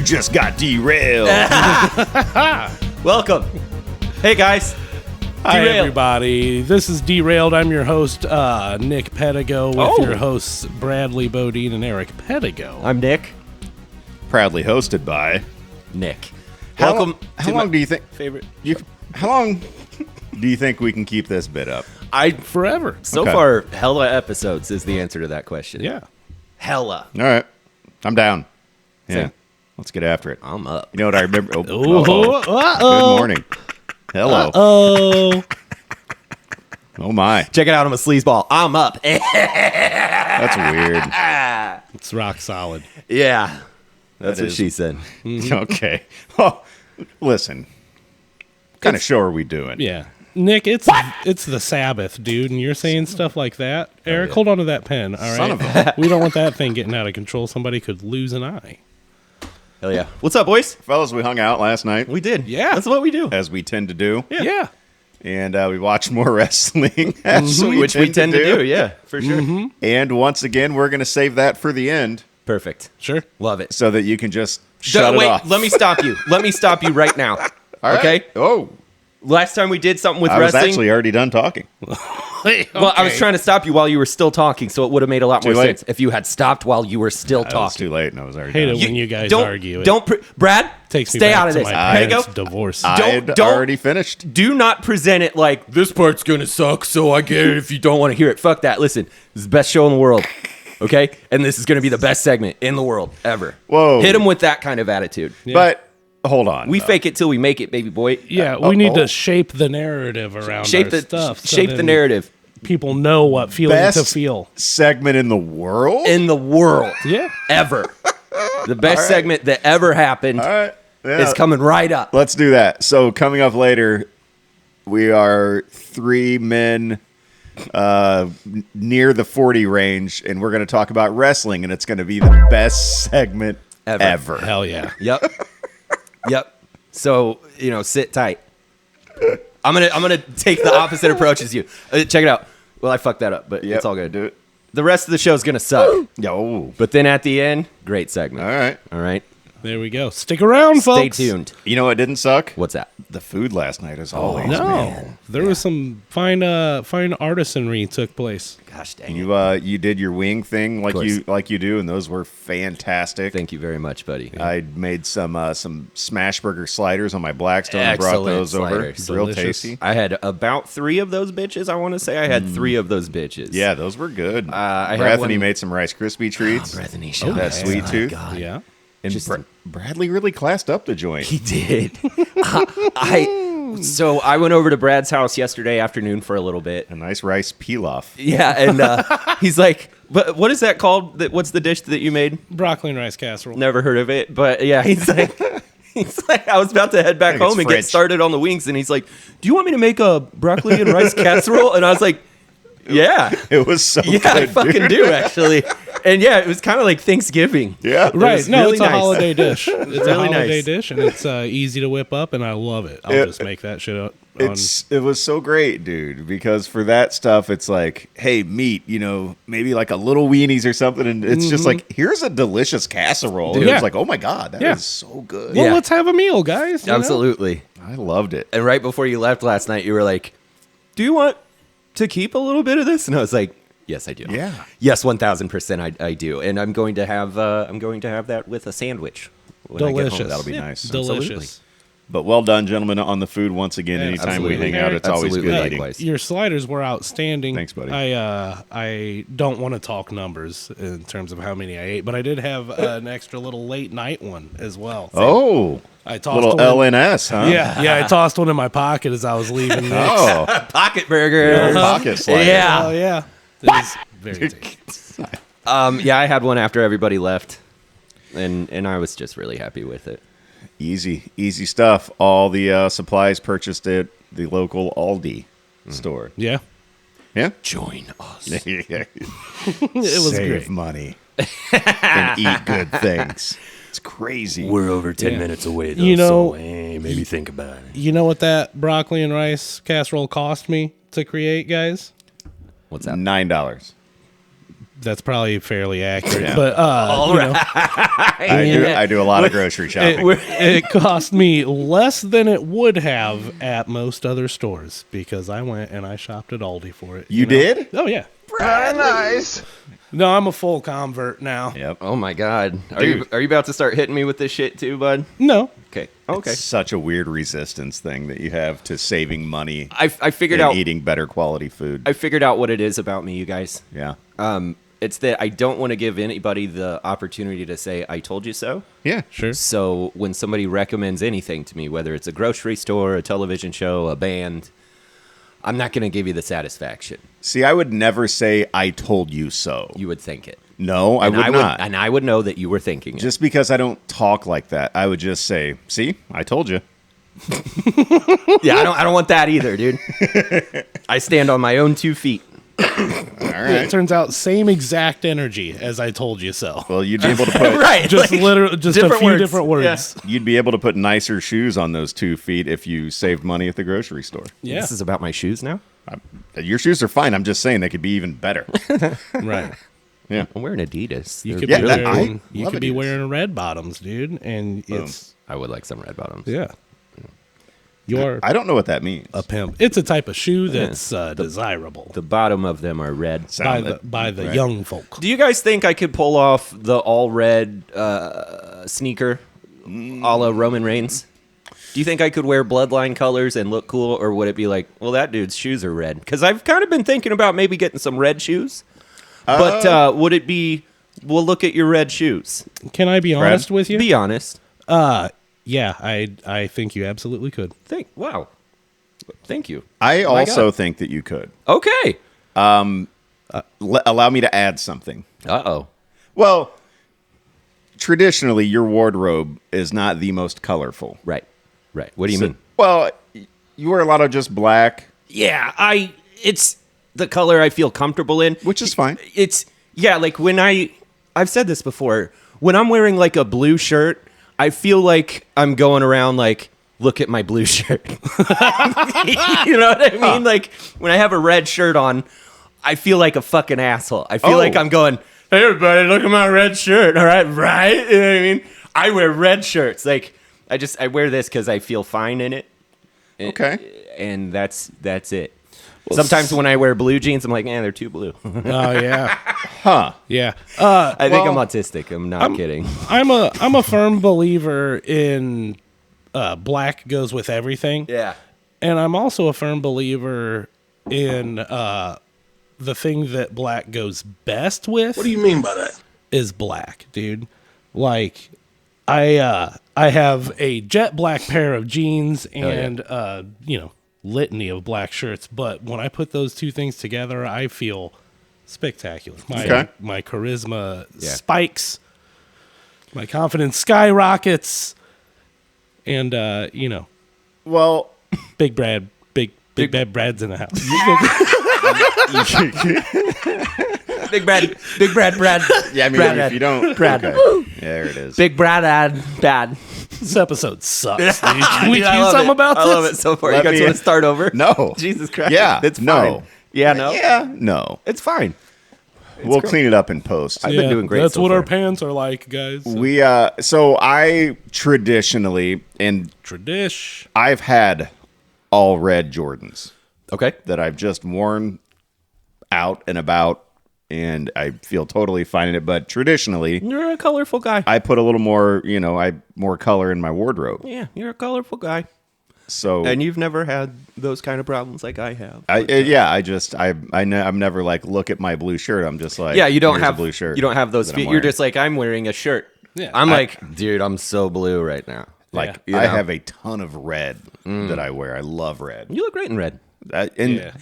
just got derailed. Welcome. Hey, guys. Hi, Derailed. everybody. This is Derailed. I'm your host, Nick Pedigo, with your hosts, Bradley Bodine and Eric Pedigo. I'm Nick. Proudly hosted by Nick. How Welcome. long do you think? Favorite? How long do you think we can keep this bit up? Forever. So Okay. far, hella episodes is the answer to that question. Yeah. Hella. All right, I'm down. Yeah, Same. let's get after it. I'm up. You know what I remember? Ooh, Good morning. Hello. Oh. Oh my, Check it out. I'm a sleazeball. I'm up. that's weird. It's rock solid. Yeah. That's That what is- she said. Okay. Well, listen. What kind of show are we doing? Yeah. Nick, it's the Sabbath, dude, and you're saying stuff like that. Eric, hold on to that pen, all right? Son of a- We don't want that thing getting out of control. Somebody could lose an eye. Hell yeah. What's up, boys? Fellas, we hung out last night, We did. Yeah. That's what we do. as we tend to do, Yeah. and we watched more wrestling, as Which we tend to do. Yeah, for sure. And once again, we're going to save that for the end, Perfect. Sure. Love it. so that you can just shut Wait, it off. let me stop you. Let me stop you right now. All right. Okay? Oh, Last time we did something with I was wrestling. actually already done talking. Well, I was trying to stop you while you were still talking, so it would have made a lot more Too late. sense if you had stopped while you were still It was talking. too late, and I was already Hate done. it when you guys don't argue. It don't Brad, takes me stay back out of to this. my There you go. parents' divorce. I had don't- already finished. Do not present it like this part's gonna suck, so I get it if you don't want to hear it. Fuck that. Listen, this is the best show in the world. Okay, and this is gonna be the best segment in the world ever. Whoa. Hit him with that kind of attitude. But hold on. We though. fake it till we make it, baby boy. Yeah, we need oh. to shape the narrative around Shape our the stuff. so shape the then narrative People know what feeling best to feel. segment in the world. in the world Yeah. ever. The best right. segment that ever happened All right. Yeah. is coming right up. Let's do that. So coming up later, we are three men near the 40 range, and we're going to talk about wrestling, and it's going to be the best segment ever. Hell yeah. Yep. Yep. So, sit tight. I'm gonna take the opposite approach as you. Check it out. Well, I fucked that up, but Yep, it's all good. do it. The rest of the show's gonna suck. Yo. But then at the end, great segment. All right. All right. There we go. Stick around, Stay folks. tuned. You know what didn't suck? What's that? The food last night, as always. No, man. there was some fine artisanry took place. Gosh dang. You did your wing thing like you do, and those were fantastic. Thank you very much, buddy. I made some smash burger sliders on my Blackstone and brought Excellent those sliders. over. Real Delicious. tasty. I had about 3 of those bitches. I want to say I had 3 of those bitches. Yeah, those were good. I had Bethany one- made some Rice Krispie treats. Bethany, that sweet tooth. God. Yeah. And Bradley really classed up the joint. He did. So I went over to Brad's house yesterday afternoon for a little bit. A nice rice pilaf. Yeah, and he's like, "But what is that called? What's the dish that you made? Broccoli and rice casserole. Never heard of it." But yeah, he's like, I was about to head back I think it's home and get French. started on the wings, and he's like, "Do you want me to make a broccoli and rice casserole?" And I was like, "Yeah, It was so yeah, good, I fucking dude. do actually." And yeah, it was kind of like Thanksgiving. Yeah. Right. was No, really it's a nice. holiday dish. It's a Really holiday nice. dish, and it's easy to whip up, and I love it. I'll It- just make that shit up. It was so great, dude, because for that stuff, it's like, hey, meat, maybe like a little weenies or something. And it's just like, here's a delicious casserole. And Yeah. it's like, oh my God, that is Yeah. so good. Well, Yeah. let's have a meal, guys. you know? Absolutely. I loved it. And right before you left last night, you were like, "Do you want to keep a little bit of this?" And I was like, "Yes, I do." Yeah. Yes, 1000% I do. And I'm going to have that with a sandwich. When I get home. Delicious. That'll be nice. Delicious. But well done, gentlemen, on the food once again. Yeah, Anytime absolutely. we hang out, it's always Absolutely. good eating. Likewise. Your sliders were outstanding. Thanks, buddy. I don't want to talk numbers in terms of how many I ate, but I did have an extra little late night one as well. Oh, I tossed little one in- LNS, huh? Yeah, I tossed one in my pocket as I was leaving. Oh, Pocket burger. little pocket slider. Yeah. Oh yeah. It was very tasty. Yeah, I had one after everybody left. And I was just really happy with it. Easy stuff. All the supplies purchased at the local Aldi store. Yeah. Yeah. Join us. It was Save great. money and eat good things. It's crazy. We're over 10 Yeah. minutes away, though, You know- so maybe think about it. You know what that broccoli and rice casserole cost me to create, guys? What's that? $9. That's probably fairly accurate. Yeah. But I do a lot of grocery shopping. it cost me less than it would have at most other stores because I went and I shopped at Aldi for it. You know? did? Oh yeah. Nice. No, I'm a full convert now. Yep. Oh my God. Dude. Are you about to start hitting me with this shit too, bud? No. Okay. It's such a weird resistance thing that you have to saving money I figured and out. eating better quality food. I figured out what it is about me, you guys. Yeah. It's that I don't want to give anybody the opportunity to say "I told you so." Yeah. Sure. So when somebody recommends anything to me, whether it's a grocery store, a television show, a band, I'm not going to give you the satisfaction. See, I would never say I told you so. You would think it. No, I would not. And I would know that you were thinking it. Just because I don't talk like that, I would just say, "See, I told you." Yeah, I don't want that either, dude. I stand on my own 2 feet. All It right. turns out same exact energy as I told you so. Well, you'd be able to put Right. Just like, literally just a different few words. different words. you'd be able to put nicer shoes on those 2 feet if you saved money at the grocery store. Yeah. This is about my shoes now? Your shoes are fine. I'm just saying they could be even better. Right. Yeah. I'm wearing Adidas. You They're could Yeah, be really that- wearing, I you love could be Adidas. wearing red bottoms, dude, and it's I would like some red bottoms. yeah. You're I don't know what that means. a pimp. It's a type of shoe that's desirable The bottom of them are red. by the right. young folk. Do you guys think I could pull off the all red sneaker a la Roman Reigns? Do you think I could wear bloodline colors and look cool, or would it be like, well, that dude's shoes are red? Because I've kind of been thinking about maybe getting some red shoes. But would it be, well, look at your red shoes? Can I be honest with you? Be honest. Yeah, I think you absolutely could. Wow. Thank you. I my also God. think that you could. Okay. Allow me to add something. Uh-oh. Well, traditionally, your wardrobe is not the most colorful. Right. What do you mean? Well, you wear a lot of just black, Yeah, it's the color I feel comfortable in. which is fine. It's like when I've said this before, when I'm wearing like a blue shirt, I feel like I'm going around like, look at my blue shirt. You know what I mean? Like when I have a red shirt on, I feel like a fucking asshole. I feel like I'm going, hey everybody, look at my red shirt. All right. You know what I mean? I wear red shirts. Like I wear this because I feel fine in it. Okay. And that's it. Sometimes when I wear blue jeans, I'm like, they're too blue. Oh yeah, Huh. yeah. I think I'm Well, autistic. I'm not kidding. I'm a firm believer in black goes with everything. Yeah. And I'm also a firm believer in the thing that black goes best with. What do you mean by that? Is black, dude. Like I have a jet black pair of jeans and litany of black shirts, but when I put those two things together, I feel spectacular. My charisma spikes, my confidence skyrockets, and Well, Big Brad's in the house. Big Brad. yeah, I mean, Brad, if you don't. Brad. Okay. Yeah, there it is. Big Brad bad. This episode sucks. Dude. Can we do I love something it. about I this? love it so far. Let You guys me- want to start over? No. Jesus Christ. Yeah, It's no. fine. Yeah, no. Yeah, no. It's fine. We'll clean it up in post. I've been doing great That's so what far. our pants are like, guys. So I traditionally, and Tradish. I've had all red Jordans Okay. that I've just worn out and about, and I feel totally fine in it. But traditionally, You're a colorful guy. I put a little more, more color in my wardrobe. Yeah, you're a colorful guy. So And you've never had those kind of problems like I have. I'm never like, look at my blue shirt. I'm just like, Yeah, you don't here's a have blue shirt. You don't have those that I'm feet. You're wearing. just like, I'm wearing a shirt. Yeah. I'm like, dude, I'm so blue right now. like you I know. have a ton of red that I wear. I love red. You look great in red. Yeah,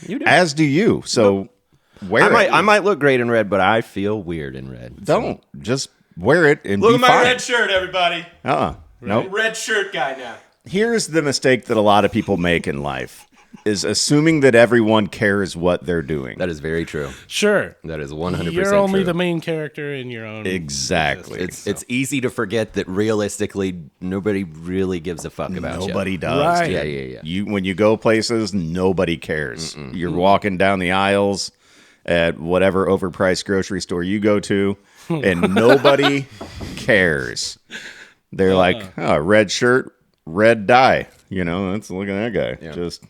you do. As do you. So wear it. I might look great in red, but I feel weird in red. Don't just wear it and Look be at my fine. red shirt, everybody. Nope. Red shirt guy now. Here's the mistake that a lot of people make in life is assuming that everyone cares what they're doing. That is very true. Sure. That is 100% You're only true. the main character in your own. Exactly. It's easy to forget that realistically nobody really gives a fuck about you. Nobody does. Right. Yeah. When you go places, nobody cares. You're walking down the aisles, at whatever overpriced grocery store you go to, and nobody cares. They're like, oh, red shirt, red dye. You know, look at that guy. Yeah. Just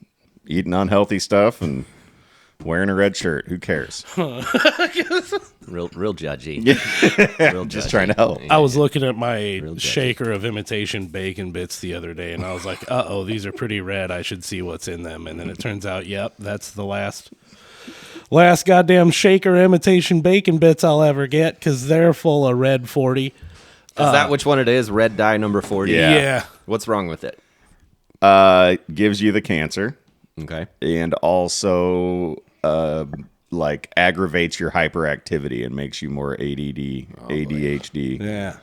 eating unhealthy stuff and wearing a red shirt. Who cares? Real judgy. Real Just judgy. trying to help. I was looking at my judgy. shaker of imitation bacon bits the other day, and I was like, uh-oh, these are pretty red. I should see what's in them. And then it turns out, yep, that's the last goddamn shaker imitation bacon bits I'll ever get, because they're full of red 40. Is that which one it is? Red dye number 40? Yeah. What's wrong with it? Gives you the cancer, Okay. and also like aggravates your hyperactivity and makes you more ADD, ADHD. Yeah.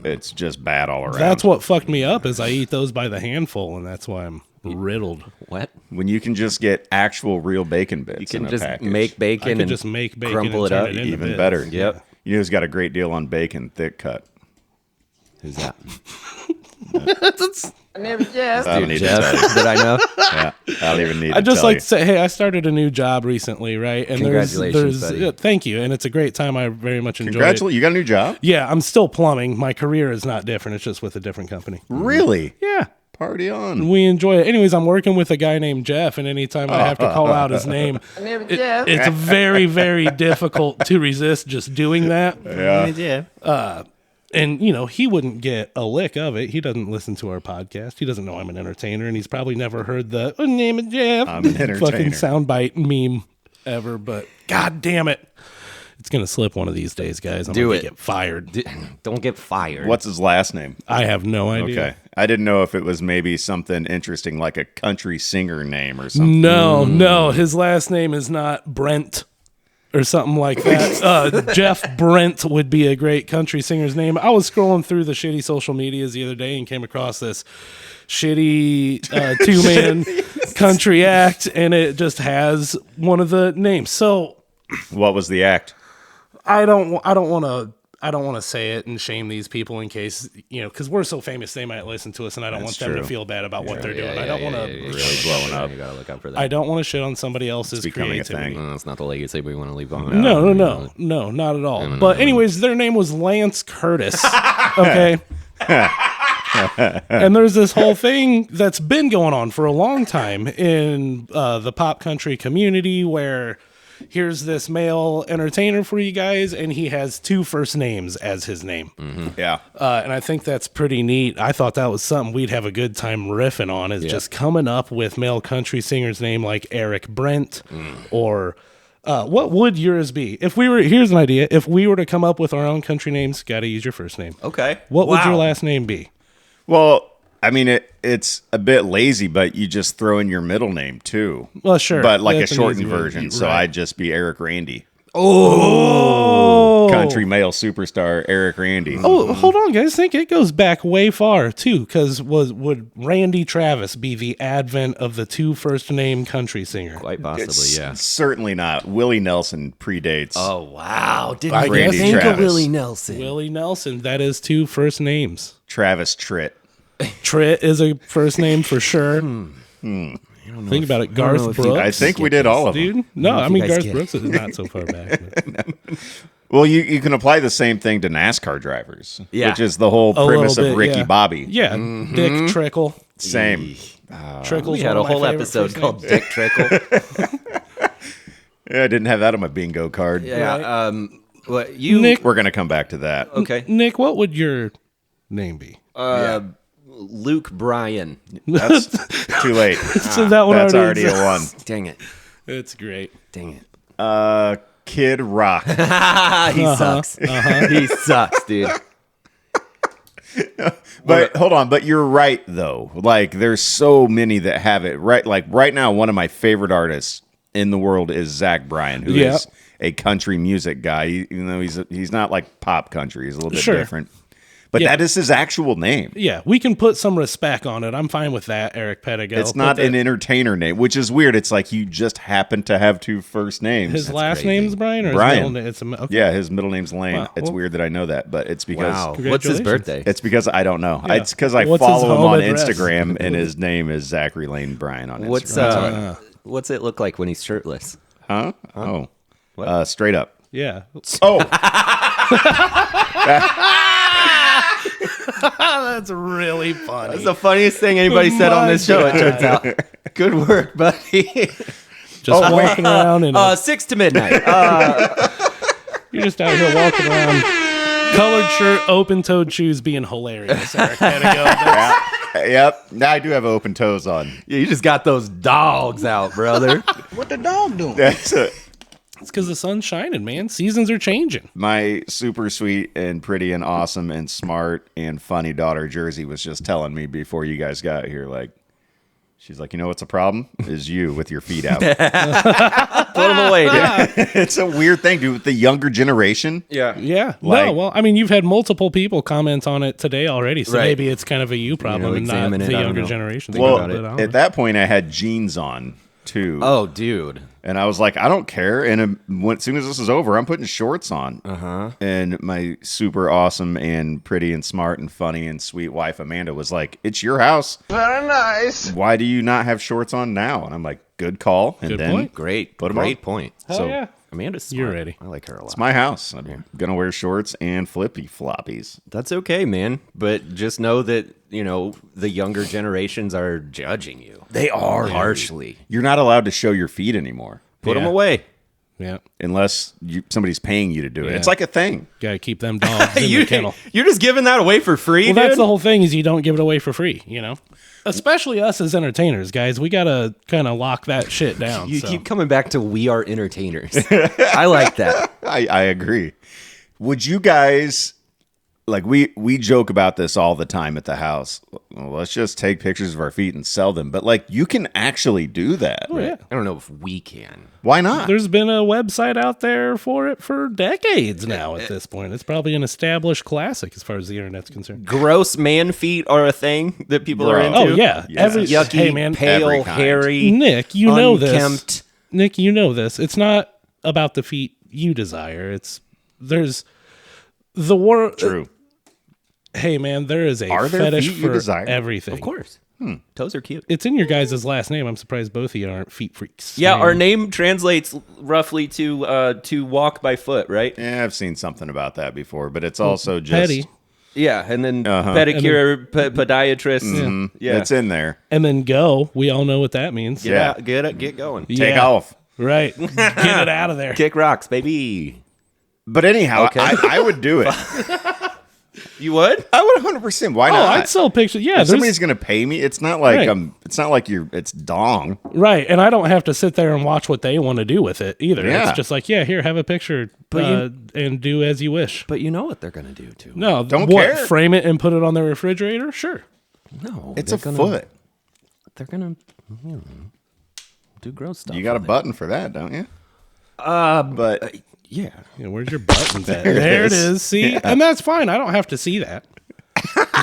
It's just bad all around. That's what fucked me up, is I eat those by the handful, and that's why I'm riddled. What? When you can just get actual real bacon bits. You can in a just package. make bacon I could and just make bacon crumble and it turn up. it into even bits. better. Yep. You know who's got a great deal on bacon? Thick Cut. Who's that? I never guessed. I don't need to Jeff? tell you. Did I know? Yeah, I don't even need to I just tell like you. to say, hey, I started a new job recently, right? And Congratulations, there's buddy. thank you, and it's a great time. I very much enjoy it. Congratulations, you got a new job? Yeah, I'm still plumbing. My career is not different. It's just with a different company. Really? Yeah. Party on. We enjoy it. Anyways, I'm working with a guy named Jeff, and anytime I have to call out his name, I never guessed. it's very, very difficult to resist just doing that. Yeah. And, you know, he wouldn't get a lick of it. He doesn't listen to our podcast. He doesn't know I'm an entertainer, and he's probably never heard the name of Jeff I'm an entertainer. fucking soundbite meme ever. But god damn it. It's going to slip one of these days, guys. I'm Do going it. to get fired. Don't get fired. What's his last name? I have no idea. Okay. I didn't know if it was maybe something interesting like a country singer name or something. No. His last name is not Brent or something like that. Jeff Brent would be a great country singer's name. I was scrolling through the shitty social medias the other day and came across this shitty two-man country act, and it just has one of the names. So What was the act? I don't want to say it and shame these people in case, you know, because we're so famous they might listen to us, and I don't want them to true. feel bad about what they're doing. I don't want to. Really blowing up. You gotta look out for that. I don't want to shit on somebody else's It's becoming a creativity. thing. That's not the legacy we want to leave behind. No, not at all. But anyways, their name was Lance Curtis. Okay. And there's this whole thing that's been going on for a long time in the pop country community where here's this male entertainer for you guys, and he has two first names as his name. Yeah. And I think that's pretty neat. I thought that was something we'd have a good time riffing on, is just coming up with male country singers' name like Eric Brent or what would yours be? If we were, here's an idea. If we were to come up with our own country names, got to use your first name. Okay. What would your Wow. last name be? Well, I mean, it's a bit lazy, but you just throw in your middle name too. Well, sure. But like That's a an shortened easy way. version. So Right. I'd just be Eric Randy. Oh, Country male superstar Eric Randy. Oh, hold on, guys. Think it goes back way far too, because would Randy Travis be the advent of the two first name country singer? Quite possibly, It's yeah. certainly not. Willie Nelson predates. Oh, wow. Didn't I even guess think of Travis. Willie Nelson. Willie Nelson. That is two first names. Travis Tritt. Tritt is a first name for sure. Think about it. Garth know if you- Brooks. I think we did all of them. dude. No, I if you mean guys Garth get- Brooks is not so far back. but- Well, you can apply the same thing to NASCAR drivers, Yeah. which is the whole A premise little of bit, Ricky yeah. Bobby. Yeah, Dick Trickle. Same. Trickle's We had one a of my whole favorite episode first called names. Dick Trickle. Yeah, I didn't have that on my bingo card. Yeah. What you? Nick- We're going to come back to that. Okay. Nick, what would your name be? Luke Bryan. That's too late. So that one That's already a exists. one. Dang it. It's great. Dang it. Kid Rock. He sucks. He sucks, dude. But hold on, but you're right though. Like there's so many that have it right. Like right now, one of my favorite artists in the world is Zach Bryan, who Yeah. is a country music guy. Even though he's not like pop country, he's a little bit Sure. different. But Yeah. that is his actual name. Yeah, we can put some respect on it. I'm fine with that, Eric Pettigo. It's not But an entertainer name, which is weird. It's like you just happen to have two first names. his last crazy. name's Brian, or Brian. his middle name? It's okay. Yeah, his middle name's Lane. Wow. It's Well- weird that I know that, but it's because Wow. What's his Congratulations. birthday? it's because I don't know. Yeah. It's because I What's his follow him home on address? Instagram, and his name is Zachary Lane Bryan on Instagram. What's That's how I know. what's it look like when he's shirtless? Huh? Oh. Straight up. Yeah. Oh, That's really funny. That's the funniest thing anybody said on this show, it turns out. Good work, buddy. Just walking around in 6 to midnight. you're just out here walking around, colored shirt, open-toed shoes, being hilarious. Eric, way to go. yep. Now I do have open toes on. Yeah, you just got those dogs out, brother. What the dog doing? That's It's because the sun's shining, man. Seasons are changing. my super sweet and pretty and awesome and smart and funny daughter Jersey was just telling me before you guys got here, like, she's like, you know what's a problem? Is you with your feet out. Put them away, dude. It's a weird thing, dude, with the younger generation. Yeah. Yeah. Like- no, well, I mean, you've had multiple people comment on it today already, so Right. maybe it's kind of a you problem and not examine it, the I don't younger know. generation. Well, Think about it. at that point, I had jeans on too. Oh, dude. And I was like, I don't care. And as soon as this is over, I'm putting shorts on. Uh-huh. And my super awesome and pretty and smart and funny and sweet wife, Amanda, was like, it's your house. Very nice. Why do you not have shorts on now? And I'm like, good call. And Good then point. Great. Put 'em Great on. point. Hell so yeah. Amanda's smart. You're ready. I like her a lot. it's my house. I'm going to wear shorts and flippy floppies. That's okay, man. But just know that, the younger generations are judging you. They are. Harshly. You're not allowed to show your feet anymore Put them Yeah. away. Yeah. unless somebody's paying you to do it. Yeah. It's like a thing. Got to keep them dogs in the kennel. You're just giving that away for free, Well, dude? that's the whole thing is you don't give it away for free, Especially us as entertainers, guys. We got to kind of lock that shit down. You so. keep coming back to we are entertainers. I like that. I agree. Would you guys like we joke about this all the time at the house? Well, let's just take pictures of our feet and sell them. But like you can actually do that. Oh, yeah. I don't know if we can. Why not? There's been a website out there for it for decades now at this point. It's probably an established classic as far as the internet's concerned. Gross man feet are a thing that people are Bro. into. Oh, yeah. Yes. Yucky, Hey, man. pale, Every kind. hairy, Nick, you know this. unkempt. Nick, you know this. It's not about the feet you desire. There's the world. True. Hey, man, there is a Are there fetish feet you for desire? everything. Of course. Toes are cute. It's in your guys' last name. I'm surprised both of you aren't feet freaks. Yeah, I mean, our name translates roughly to walk by foot, right? Yeah, I've seen something about that before, but it's also just petty. Yeah, and then pedicure, podiatrist. Yeah, it's in there. And then go. We all know what that means. Get Yeah. out, get going. Take Yeah. off. Right. Get it out of there. Kick rocks, baby. But anyhow, Okay. I would do it. You would? I would 100%. Why Oh, not? I'd sell pictures. Yeah, If there's, somebody's gonna pay me, it's not like Right. it's not like it's dong. right. And I don't have to sit there and watch what they want to do with it either. Yeah. It's just like, yeah, here, have a picture and do as you wish. But you know what they're gonna do too. No, Don't what, care. frame it and put it on their refrigerator? Sure. No, It's they're a gonna, foot. They're gonna do gross stuff. You got a on it. button for that, don't you? But Yeah. Yeah, where's your buttons at? There it is. See? And that's fine. I don't have to see that.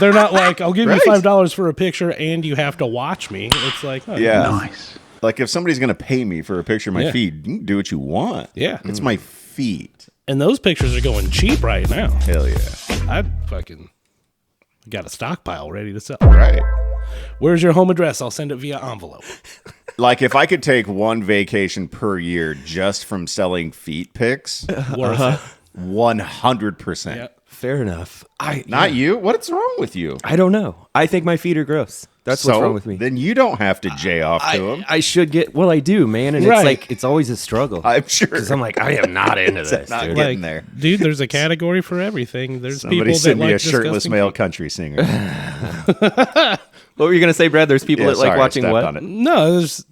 They're not like, I'll give Right. you $5 for a picture and you have to watch me. It's like, oh, yeah, Nice. like if somebody's gonna pay me for a picture of my Yeah. feet, you can do what you want. Yeah. It's my feet. And those pictures are going cheap right now. Hell yeah. I fucking got a stockpile ready to sell. Right. Where's your home address? I'll send it via envelope. Like if I could take one vacation per year just from selling feet pics, Worth it. 100%. Yeah. Fair enough. Not you. What's wrong with you? I don't know. I think my feet are gross. That's what's wrong with me. Then you don't have to jay off to them. I should get. Well, I do, man, and Right. it's like it's always a struggle. I'm sure. Because I'm like, I am not into this, not dude. getting there. Dude, there's a category for everything. There's Somebody people that send me like a shirtless disgusting male feet. country singer. What were you gonna say, Brad? There's people that like sorry, I watching stepped what? on it. No, there's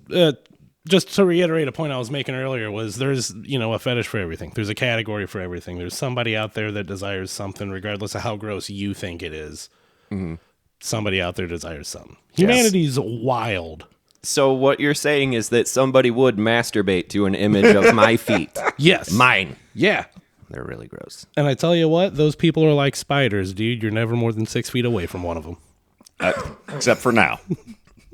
just to reiterate a point I was making earlier was there's a fetish for everything. There's a category for everything. There's somebody out there that desires something, regardless of how gross you think it is. Somebody out there desires something. Humanity's wild. So what you're saying is that somebody would masturbate to an image of my feet. Yes. Mine. Yeah. They're really gross. And I tell you what, those people are like spiders, dude. You're never more than 6 feet away from one of them. Except for now.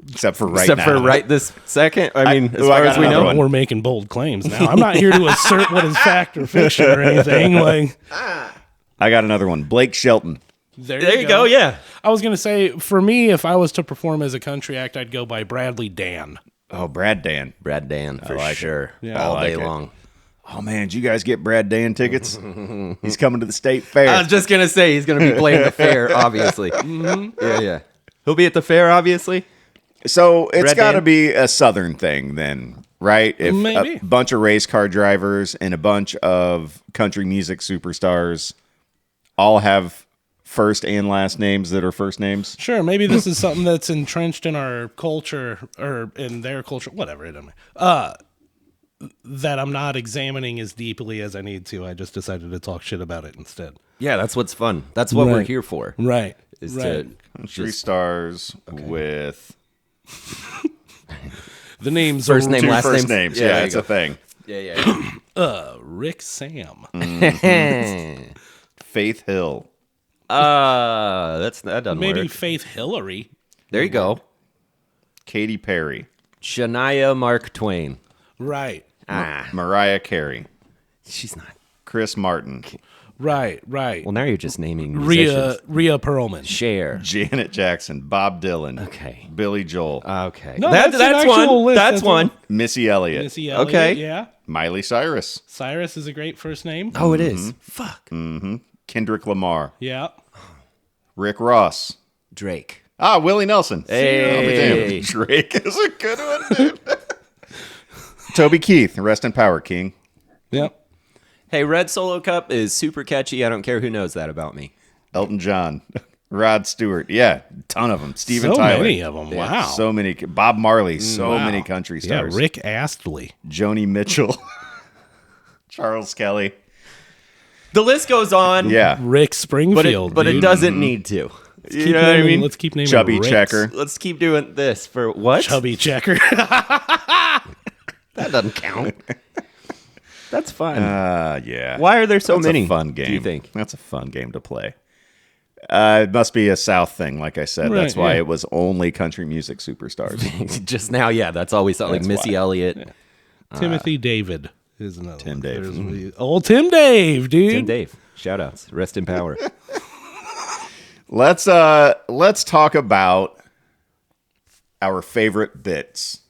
Except for right Except now. for right this second. I mean, as I far got as we another know. one. We're making bold claims now. I'm not here to assert what is fact or fiction or anything. Like, I got another one. Blake Shelton. There you go. Yeah. I was gonna say, for me, if I was to perform as a country act, I'd go by Bradley Dan. Oh, Brad Dan. Brad Dan for like it. sure. Yeah, all I like day it. long. Oh man, did you guys get Brad Dan tickets? He's coming to the state fair. I was just gonna say he's gonna be playing the fair, obviously. Yeah. He'll be at the fair, obviously. So it's Brad got to Dan? be a Southern thing then, right? If Maybe. a bunch of race car drivers and a bunch of country music superstars all have first and last names that are first names. Sure, maybe this is something that's entrenched in our culture or in their culture, whatever it is. That I'm not examining as deeply as I need to. I just decided to talk shit about it instead. Yeah, that's what's fun. That's what we're Right. here for. Right. Is right. to Country stars with The names First are name, two last first names. names. Yeah, Yeah, there you it's go. a thing. Yeah. Rick Sam. Faith Hill. That doesn't Maybe work. Faith Hillary. There you go. Katy Perry. Shania Mark Twain. Right. Mariah Carey. She's not. Chris Martin. Right. Well, now you're just naming musicians. Rhea Perlman. Cher. Janet Jackson. Bob Dylan. Okay. Billy Joel. Okay. No, that's that's an actual one. list. That's That's one. Missy Elliott. Missy Elliott. Okay. Yeah. Miley Cyrus. Cyrus is a great first name. Oh, it is. Fuck. Kendrick Lamar. Yeah. Rick Ross. Drake. Willie Nelson. Hey. Damn, Drake is a good one, dude. Toby Keith. Rest in power, King. Yep. Hey, Red Solo Cup is super catchy. I don't care who knows that about me. Elton John. Rod Stewart. Yeah, ton of them. Steven So Tyler. many of them. Yeah, Wow. So many. Bob Marley. So Wow. many country Yeah, stars. Rick Astley. Joni Mitchell. Charles Kelly. The list goes on. Yeah. Rick Springfield. But it dude. doesn't need to. You Keep know what I naming- mean? Let's keep naming Chubby Ricks. Checker. Let's keep doing this for what? Chubby Checker. That doesn't count. That's fun. Yeah. Why are there so That's many? a fun game. Do you think? That's a fun game to play. It must be a South thing, like I said. Right, That's why yeah. it was only country music superstars. Just now, yeah, that's always something like That's Missy why. Elliott. Timothy David is another Tim one. Dave. There's old Tim Dave, dude. Tim Dave. Shout outs. Rest in power. Let's talk about our favorite bits.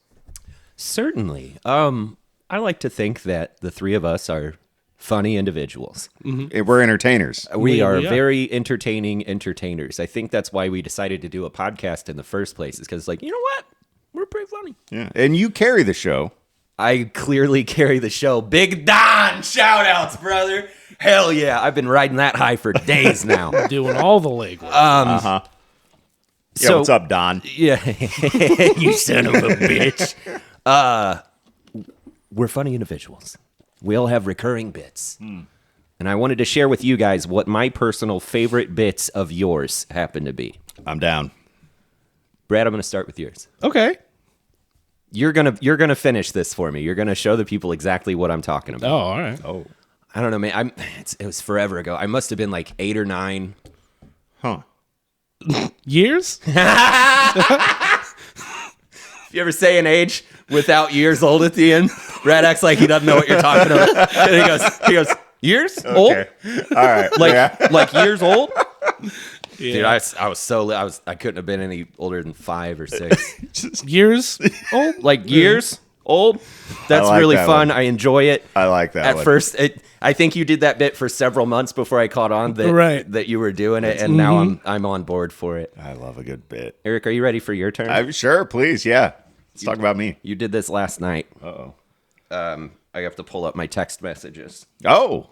Certainly. I like to think that the three of us are funny individuals. We're entertainers. We are we are. very entertaining entertainers. I think that's why we decided to do a podcast in the first place. Is because, like, you know what? We're pretty funny. Yeah. And you carry the show. I clearly carry the show. Big Don, shout outs, brother. Hell yeah. I've been riding that high for days now. Doing all the legwork. Yeah, what's up, Don? Yeah. You son of a bitch. We're funny individuals. We all have recurring bits. And I wanted to share with you guys what my personal favorite bits of yours happen to be. I'm down. Brad, I'm going to start with yours. Okay. You're gonna finish this for me. You're gonna show the people exactly what I'm talking Oh, about. all right. Oh. I don't know, man. It was forever ago. I must have been like 8 or 9. Huh. Years? If you ever say an age without years old at the end, Brad acts like he doesn't know what you're talking about. And he goes, years old? Okay. All right. Like Yeah. like years old? Yeah. Dude, I was so I couldn't have been any older than 5 or 6. Years old? Like years old? That's like really that fun. one. I enjoy it. I like that At one. first, I think you did that bit for several months before I caught on that Right. that you were doing it, and now I'm on board for it. I love a good bit. Eric, are you ready for your turn? I'm sure, please. Yeah. Let's talk about me. You did this last night. Uh-oh. I have to pull up my text messages. Oh.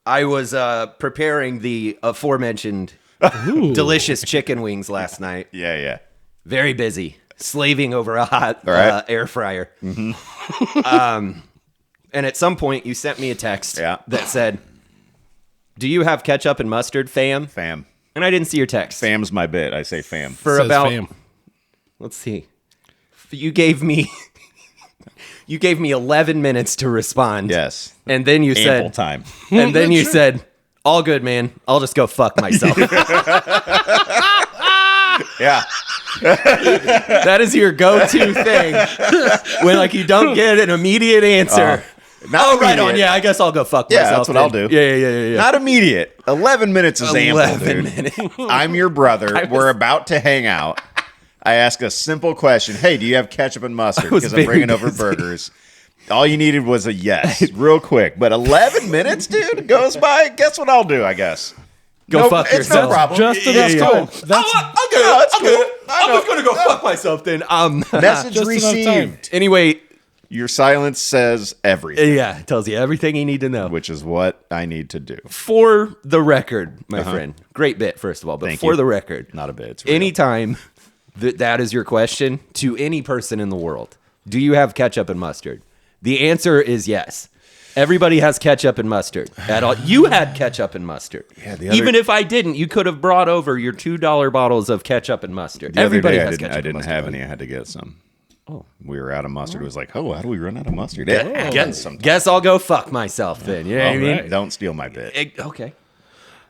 I was preparing the aforementioned delicious chicken wings last night. Yeah, yeah. Very busy, slaving over a hot All right. air fryer. And at some point, you sent me a text Yeah. that said, "Do you have ketchup and mustard, fam?" Fam. And I didn't see your text. Fam's my bit. I say fam. For Says about, fam. let's see, you gave me 11 minutes to respond. Yes. And then you Ample said, time. and then you said, "All good, man. I'll just go fuck myself." Yeah. That is your go-to thing when like you don't get an immediate answer. Not Oh, right on. immediate. Yeah, I guess I'll go fuck Yeah, myself. that's what then. I'll do. Yeah. Not immediate. 11 minutes is ample, 11 dude. minutes. I'm your brother. We're about to hang out. I ask a simple question. Hey, do you have ketchup and mustard? was Because I'm bringing very over busy. burgers. All you needed was a yes, real quick. But 11 minutes, dude, goes by. Guess what I'll do, I guess. Go fuck it's yourself. no problem. Just enough time. That's I'm good. I'm good. I'm just gonna go fuck myself then. Message Just enough time. received. Anyway, Your silence says everything, yeah, it tells you everything you need to know. which is what I need to do. For the record, my friend, great bit first of all, but Thank for you. the record, Not a bit. It's real. anytime that is your question to any person in the world, do you have ketchup and mustard? The answer is yes. Everybody has ketchup and mustard. At all, you had ketchup and mustard. Yeah, the other- Even if I didn't, you could have brought over your $2 bottles of ketchup and mustard. The other Everybody day, has ketchup. I and didn't mustard. have any. I had to get some. Oh. We were out of mustard. It was like, how do we run out of mustard? Yeah, It happens sometimes. Guess I'll go fuck myself then. You know what I mean? Don't steal my bit. Okay.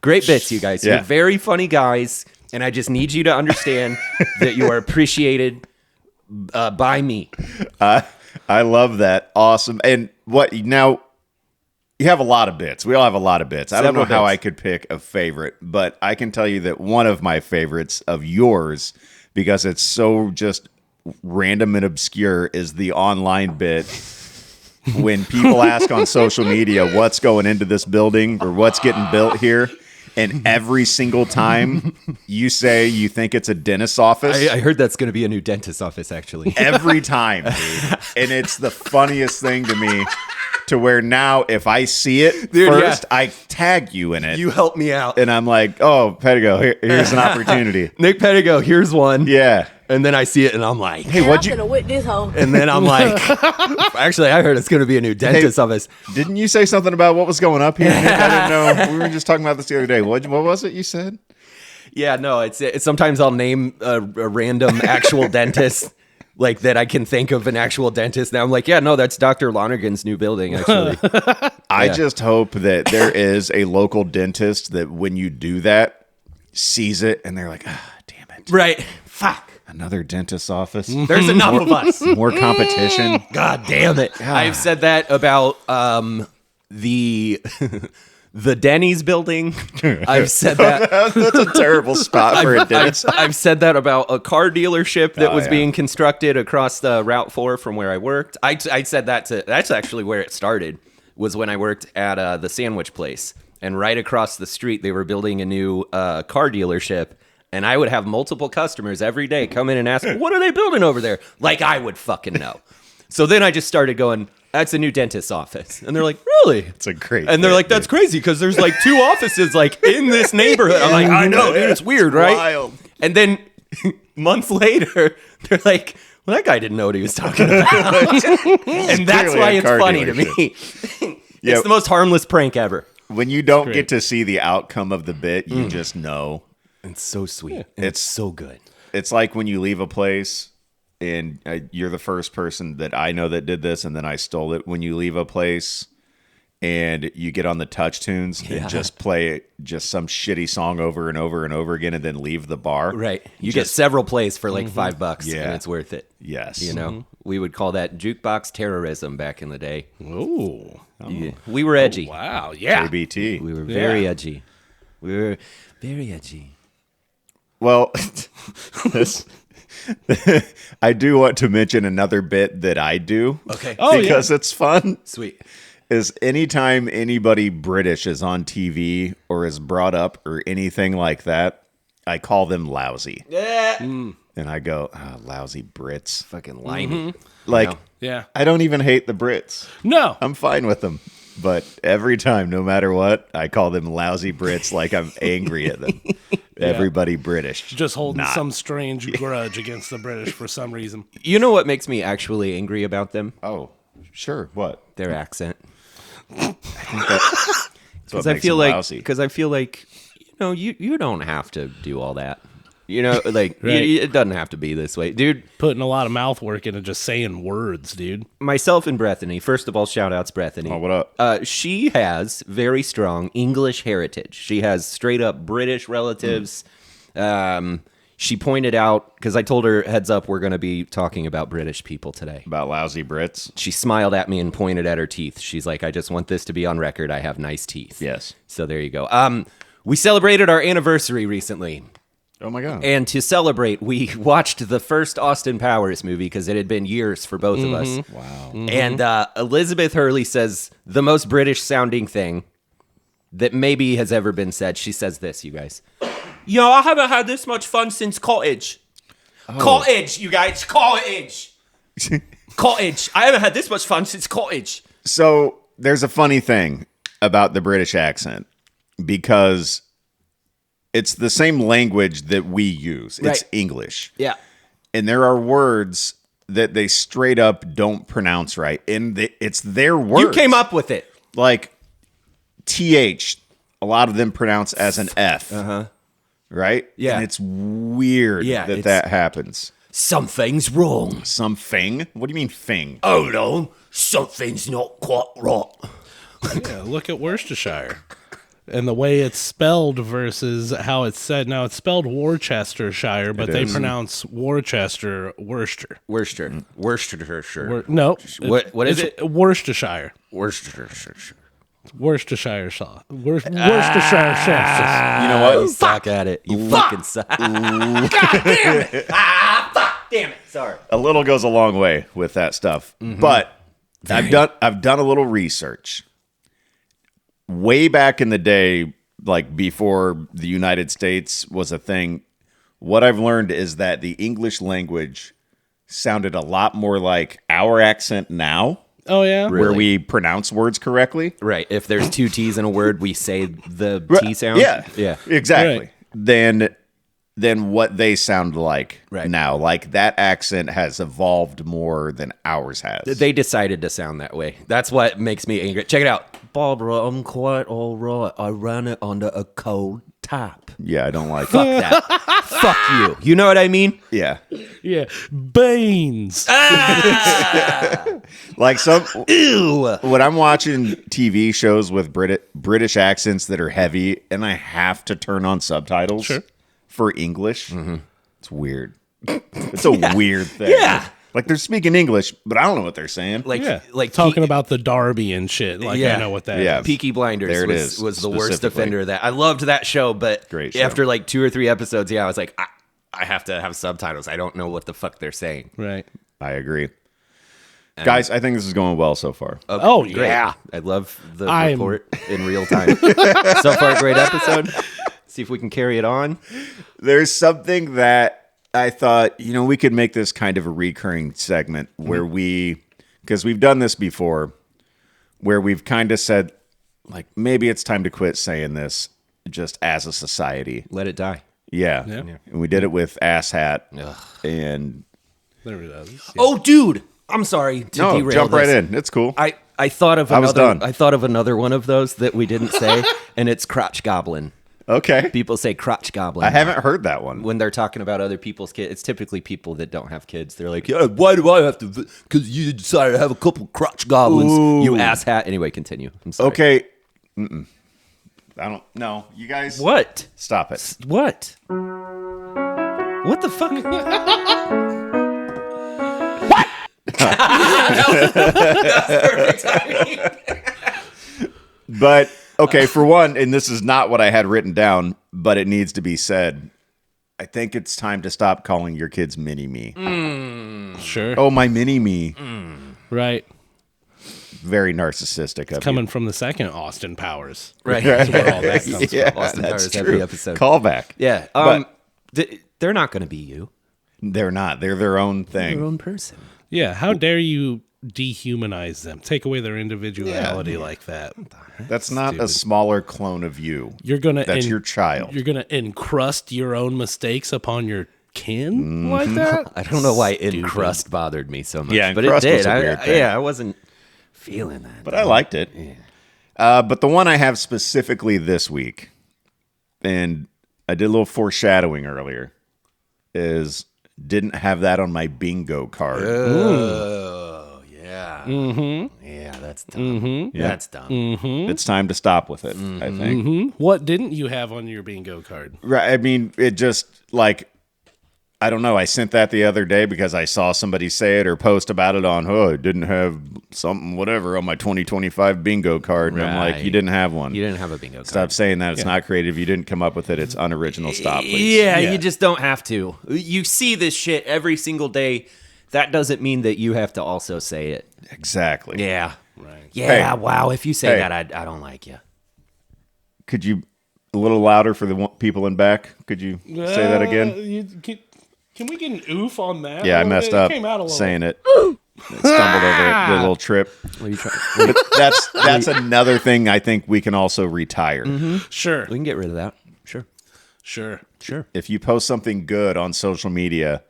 Great bits, you guys. Yeah. You're very funny guys, and I just need you to understand that you are appreciated by me. I love that. Awesome. And what now? You have a lot of bits. We all have a lot of bits. I don't know Several how bits. I could pick a favorite, but I can tell you that one of my favorites of yours, because it's so just random and obscure, is the online bit when people ask on social media what's going into this building or what's getting built here. And every single time you say you think it's a dentist's office. I heard that's going to be a new dentist office, actually. Every time, dude. And it's the funniest thing to me, to where now if I see it Dude, first, yeah. I tag you in it. You help me out. And I'm like, oh, Pedigo, here's an opportunity. Nick Pedigo, here's one. Yeah. And then I see it and I'm like, Hey, what'd you... I'm gonna whip this hoe. and then I'm like, actually, I heard it's going to be a new dentist office. Didn't you say something about what was going up here? Nick? I didn't know. We were just talking about this the other day. What was it you said? Yeah, no, it's sometimes I'll name a random actual dentist, like that I can think of an actual dentist. Now I'm like, yeah, no, that's Dr. Lonergan's new building, actually. I just hope that there is a local dentist that when you do that, sees it and they're like, ah, damn it. Right. Fuck. Another dentist's office. There's enough of us. More competition. God damn it. I've said that about the the Denny's building. I've said that. That's a terrible spot for a dentist. I've said that about a car dealership that was yeah. being constructed across the Route 4 from where I worked. I said that that's actually where it started, was when I worked at the sandwich place. And right across the street, they were building a new car dealership. And I would have multiple customers every day come in and ask, what are they building over there? Like I would fucking know. So then I just started going, that's a new dentist's office. And they're like, really? It's a great And they're bit, like, that's dude. crazy because there's like 2 offices like in this neighborhood. I'm like, I know, dude, it's weird, right? wild. And then months later, they're like, well, that guy didn't know what he was talking about. And that's clearly why a it's car funny to dealership. me. Yeah. It's the most harmless prank ever. When you don't get to see the outcome of the bit, you just know. It's so sweet. And it's so good. It's like when you leave a place and you're the first person that I know that did this, and then I stole it. When you leave a place and you get on the touch tunes and just play just some shitty song over and over and over again, and then leave the bar. Right. You get several plays for like $5 Yeah. and it's worth it. Yes. You know, we would call that jukebox terrorism back in the day. Ooh. Yeah. We were edgy. Wow. Yeah. ABT. We were very edgy. We were very edgy. Well, this, I do want to mention another bit that I do. Okay. Oh, because it's fun. Sweet. Is anytime anybody British is on TV or is brought up or anything like that, I call them lousy. Yeah. And I go, lousy Brits. Fucking limey. Like, Yeah. I don't even hate the Brits. No. I'm fine with them. But every time, no matter what, I call them lousy Brits like I'm angry at them. Everybody British. Just holding Not. some strange grudge against the British for some reason. You know what makes me actually angry about them? Oh, sure. What? Their accent. That's what Because I makes feel them like, lousy. you know, you don't have to do all that. You know, like Right. it doesn't have to be this way, dude. Putting a lot of mouth work into just saying words, dude. Myself and Brethany. First of all, shout outs Brethany. Oh, what up? She has very strong English heritage. She has straight up British relatives. She pointed out, because I told her, heads up, we're going to be talking about British people today. About lousy Brits? She smiled at me and pointed at her teeth. She's like, I just want this to be on record. I have nice teeth. Yes. So there you go. We celebrated our anniversary recently. Oh my God. And to celebrate, we watched the first Austin Powers movie because it had been years for both of us. Wow. And Elizabeth Hurley says the most British sounding thing that maybe has ever been said. She says this, you guys. Yo, I haven't had this much fun since cottage. Cottage, you guys, cottage. Cottage. I haven't had this much fun since cottage. So there's a funny thing about the British accent because it's the same language that we use. It's Right. English. Yeah. And there are words that they straight up don't pronounce right. And it's their words. You came up with it. Like TH, a lot of them pronounce as an F. Right? Yeah. And it's weird that happens. Something's wrong. Something? What do you mean fing? Hold on. Something's not quite right. Yeah, look at Worcestershire. And the way it's spelled versus how it's said. Now, it's spelled Worcestershire, but they pronounce Worcester, Worcester. Worcestershire. No. What is it's Worcestershire. Worcestershire. Worcestershire sauce. Worcestershire sauce. You know what? You suck at it. You fucking suck. God damn it. Fuck. Damn it. Sorry. A little goes a long way with that stuff. But I've done a little research. Way back in the day, like before the United States was a thing, what I've learned is that the English language sounded a lot more like our accent now, Oh, yeah? where we pronounce words correctly. Right. If there's two T's in a word, we say the T sound. Yeah. Yeah. Exactly. Right. Than what they sound like Right. now. Like that accent has evolved more than ours has. They decided to sound that way. That's what makes me angry. Check it out. Barbara, I'm quite all right. I ran it under a cold tap. Yeah, I don't like Fuck that. that. Fuck you. You know what I mean? Yeah. Yeah. Beans. Like some Ew. when I'm watching TV shows with British accents that are heavy and I have to turn on subtitles for English, it's weird. It's a weird thing. Yeah. Like they're speaking English, but I don't know what they're saying. Like Talking about the Derby and shit. Like, Yeah. I know what that Yeah. is. Peaky Blinders There it was, is, was the worst specifically. offender of that. I loved that show, but Great show. after like 2 or 3 episodes, I was like, I have to have subtitles. I don't know what the fuck they're saying. Right. I agree. Guys, I think this is going well so far. Oh, Great. yeah. I love the I'm- report in real time. So far, great episode. See if we can carry it on. There's something that I thought, we could make this kind of a recurring segment where because we've done this before, where we've kind of said, like, maybe it's time to quit saying this just as a society. Let it die. Yeah. Yeah. And we did it with ass hat. And There it is. Oh, dude. I'm sorry to no, derail jump this. right in. It's cool. I thought of I was another. done. I thought of another one of those that we didn't say, and it's crotch goblin. Okay. People say crotch goblin. I haven't heard that one. When they're talking about other people's kids. It's typically people that don't have kids. They're like, yeah, why do I have to? Because you decided to have a couple crotch goblins. You ass hat. Anyway, continue. I'm sorry. Okay. Mm-mm. I don't know. You guys. What? Stop it. What? What the fuck? But, okay, for one, and this is not what I had written down, but it needs to be said. I think it's time to stop calling your kids mini-me. Sure. Oh, my mini-me. Right. Very narcissistic of Coming from the second Austin Powers. Right. That's where all that you. comes Yeah, Austin that's Powers every true. episode. Callback. Yeah. But- They're not going to be you. They're not. They're their own thing. Your own person. Yeah. How dare you dehumanize them? Take away their individuality like that. That's not a Stupid. smaller clone of you. You're gonna. That's your child. You're gonna encrust your own mistakes upon your kin like that. I don't know why encrust bothered me so much. Yeah, but it encrust did. was a weird thing. Yeah, I wasn't feeling that. But I liked it. But the one I have specifically this week, and I did a little foreshadowing earlier, is didn't have that on my bingo card. Oh, yeah. Mm-hmm. Yeah, that's dumb. Mm-hmm. That's dumb. It's time to stop with it, I think. What didn't you have on your bingo card? Right. I mean, it just, like, I don't know. I sent that the other day because I saw somebody say it or post about it on, I didn't have something, whatever, on my 2025 bingo card. And I'm like, Right. you didn't have one. You didn't have a bingo card. Stop saying that. It's not creative. You didn't come up with it. It's unoriginal. Stop, please. Yeah, you just don't have to. You see this shit every single day. That doesn't mean that you have to also say it. Exactly. Yeah. Right. Yeah, Hey. wow. If you say Hey. that, I don't like you. Could you, a little louder for the people in back? Could you say that again? Can we get an oof on that? Yeah, I messed up Came out a little. saying it. Stumbled over it. Did a little trip. What are you trying? But that's another thing I think we can also retire. Sure. We can get rid of that. Sure. Sure. If you post something good on social media,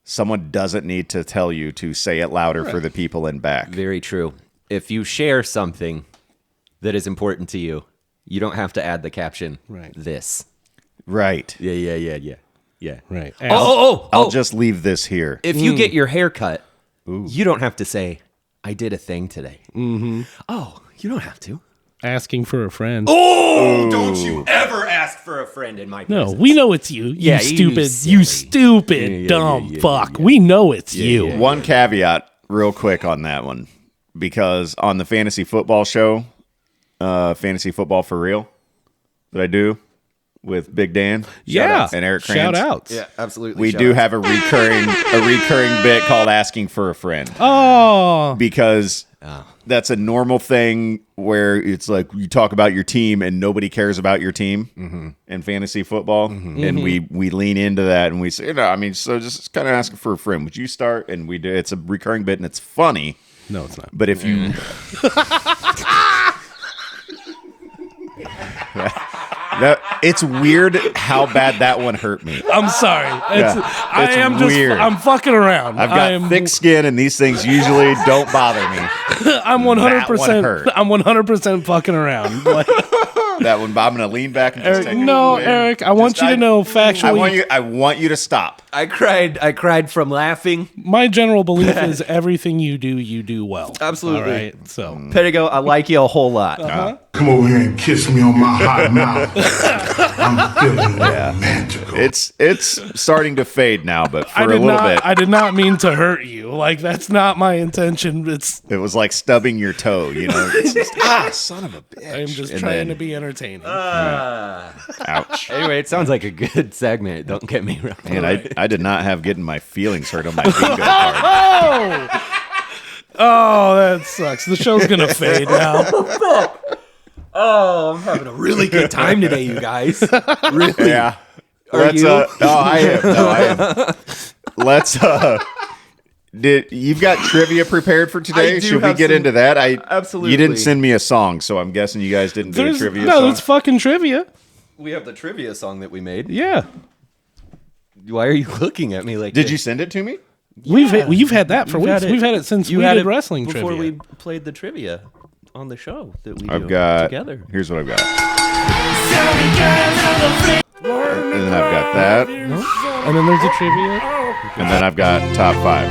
someone doesn't need to tell you to say it louder for the people in back. Very true. If you share something that is important to you, you don't have to add the caption. Right. This. Right. Yeah. Right. I'll just leave this here. If you get your hair cut, you don't have to say, I did a thing today. Mm-hmm. Oh, you don't have to. Asking for a friend. Oh, don't you ever ask for a friend in my No, presence. we know it's you. Yeah, You stupid, dumb fuck. We know it's you. One caveat, real quick, on that one, because on the fantasy football show, Fantasy Football for Real, that I do with Big Dan, Yeah. and Eric Kranz, Shout outs. Yeah, absolutely. we do have a recurring bit called asking for a friend. Oh. Because that's a normal thing where it's like you talk about your team and nobody cares about your team in fantasy football. And we lean into that and we say, so just kind of asking for a friend. Would you start? And we do. It's a recurring bit and it's funny. No, it's not. But if you... it's weird how bad that one hurt me. I'm sorry. It's weird. I'm fucking around. I've got thick skin and these things usually don't bother me. I'm That one 100%. hurt. I'm 100% fucking around. Like, That one, I'm going to lean back and just Eric, take no, it. Eric, I want you to know factually. I want you to stop. I cried from laughing. My general belief is everything you do well. Absolutely. All right. So Pedigo, I like you a whole lot. Come over here and kiss me on my hot mouth. I'm feeling romantical. It's starting to fade now, but for a little bit, I did not mean to hurt you. Like that's not my intention. it was like stubbing your toe. It's just, son of a bitch. I'm just And trying then- to be entertaining. Ouch. Anyway, it sounds like a good segment. Don't get me wrong. And I did not have getting my feelings hurt on my bingo card. Oh, that sucks. The show's gonna fade now. Oh, I'm having a really good time today, you guys. Really? Yeah. you? No, I am. No, I am. Let's. You've got trivia prepared for today? I do Should we have get some- into that? Absolutely. You didn't send me a song, so I'm guessing you guys didn't do a trivia no, song. it's fucking trivia. We have the trivia song that we made. Yeah, Why are you looking at me like Did this? you send it to me? we've had that for You've weeks. had it- We've had it since You we had did it wrestling before trivia. we played the trivia on the show that we I've do got. together. Here's what I've got. And then I've got that. And then there's a trivia. And then I've got top 5.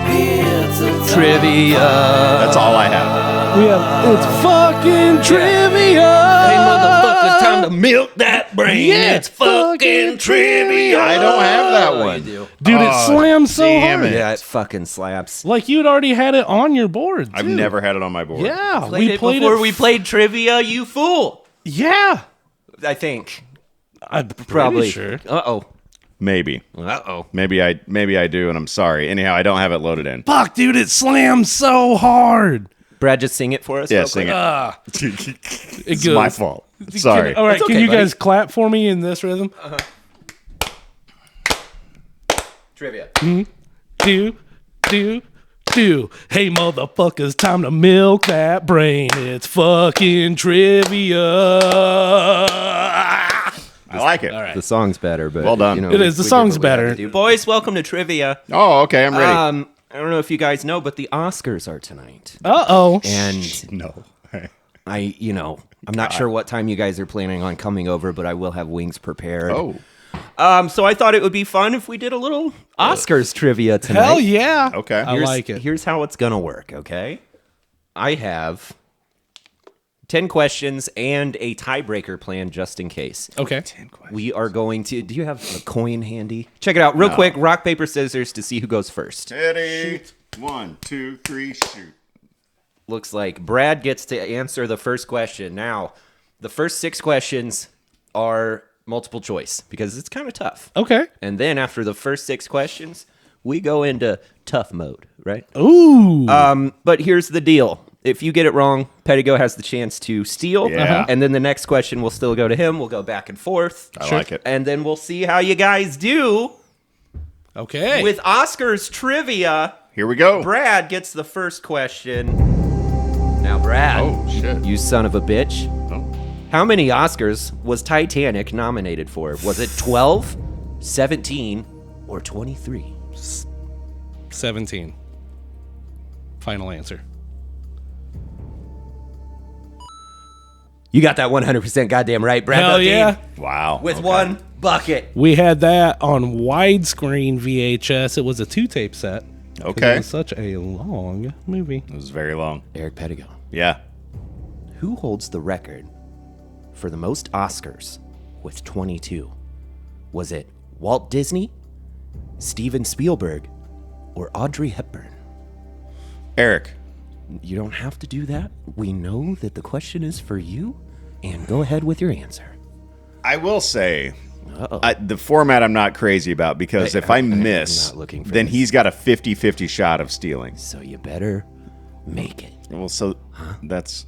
Trivia. That's all I have. We have it's fucking trivia. Hey, motherfucker, time to milk that brain. Yeah, It's fucking trivia. I don't have that one. You do. Dude, it slams so damn hard. it. Yeah, it fucking slaps. Like you'd already had it on your board. I've too. never had it on my board. Yeah, Played we it played before it. we played trivia, you fool. Yeah, I think. I'm Probably. sure. Uh-oh. Maybe. Uh-oh. Maybe I do, and I'm sorry. Anyhow, I don't have it loaded in. Fuck, dude, it slams so hard. Brad, just sing it for us. Yeah, real sing quick. it. It It's goes. my fault. Sorry. All right, It's can okay, you buddy. guys clap for me in this rhythm? Trivia. Do. Hey, motherfuckers, time to milk that brain. It's fucking trivia. I like it. All right. The song's better, but Well done. You know, It is. The we did song's what we had to better. do. Boys, welcome to trivia. Oh, okay. I'm ready. I don't know if you guys know, but the Oscars are tonight, Uh-oh. and no. I'm not sure what time you guys are planning on coming over, but I will have wings prepared. Oh. So I thought it would be fun if we did a little Oscars trivia tonight. Hell yeah. Okay. I like it. Here's how it's gonna work. Okay, I have 10 questions and a tiebreaker plan just in case. Okay. We are going to... Do you have a coin handy? Check it out real quick. Rock, paper, scissors to see who goes first. Ready? 1, 2, 3, shoot. Looks like Brad gets to answer the first question. Now, the first 6 questions are multiple choice because it's kind of tough. Okay. And then after the first 6 questions, we go into tough mode, right? Ooh. But here's the deal. If you get it wrong, Pettigo has the chance to steal. Yeah. And then the next question will still go to him. We'll go back and forth. I like it. And then we'll see how you guys do Okay. with Oscars trivia. Here we go. Brad gets the first question. Now, Brad. Oh, shit. You son of a bitch. Oh. How many Oscars was Titanic nominated for? Was it 12, 17, or 23? 17. Final answer. You got that 100% goddamn right, Brad. Hell Buckdean, yeah. Wow. With Okay. 1 bucket. We had that on widescreen VHS. It was a 2-tape set. 'Cause Okay. It was such a long movie. It was very long. Eric Pettigo. Yeah. Who holds the record for the most Oscars with 22? Was it Walt Disney, Steven Spielberg, or Audrey Hepburn? Eric. You don't have to do that. We know that the question is for you, and go ahead with your answer. I will say, Uh-oh. the format I'm not crazy about because if I miss, not looking for then this. he's got a 50-50 shot of stealing. So you better make it. Well, so that's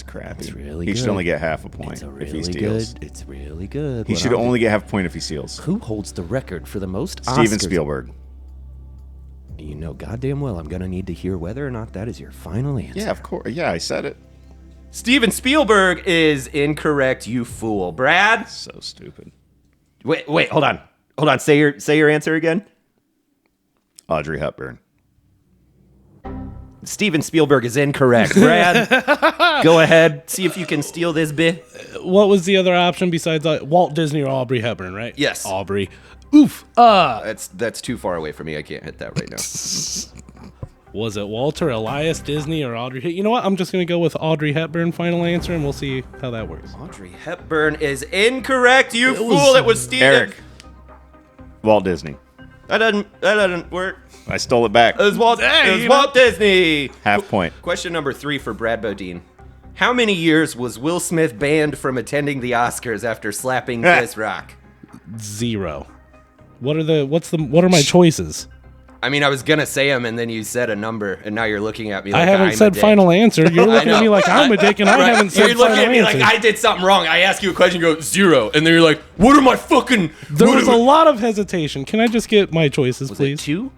crappy. It's really he should good. only get half a point It's a if he really steals. good. It's really good. He What should I'll only do- get half a point if he steals. Who holds the record for the most Steven Oscars? Spielberg. You know goddamn well I'm going to need to hear whether or not that is your final answer. Yeah, of course. Yeah, I said it. Steven Spielberg is incorrect, you fool. Brad? So stupid. Wait, hold on. Hold on. Say your answer again. Audrey Hepburn. Steven Spielberg is incorrect. Brad, go ahead. See if you can steal this bit. What was the other option besides Walt Disney or Aubrey Hepburn, right? Yes. Aubrey. Oof. That's too far away for me. I can't hit that right now. Was it Walter, Elias, Disney, or Audrey? You know what? I'm just going to go with Audrey Hepburn final answer, and we'll see how that works. Audrey Hepburn is incorrect, you It fool. was It was Steven. Eric. Walt Disney. That doesn't work. I stole it back. It was Walt Disney. Half point. Question number 3 for Brad Bodine. How many years was Will Smith banned from attending the Oscars after slapping Chris Rock? 0. What are my choices? I mean, I was gonna say them, and then you said a number, and now you're looking at me like I haven't I'm a said dick. final answer. You're looking at me like I'm a dick, and I haven't said You're looking final at me answer. like I did something wrong. I ask you a question, you go 0, and then you're like, "What are my fucking?" There what was am a I-" lot of hesitation. Can I just get my choices, Was please? it 2,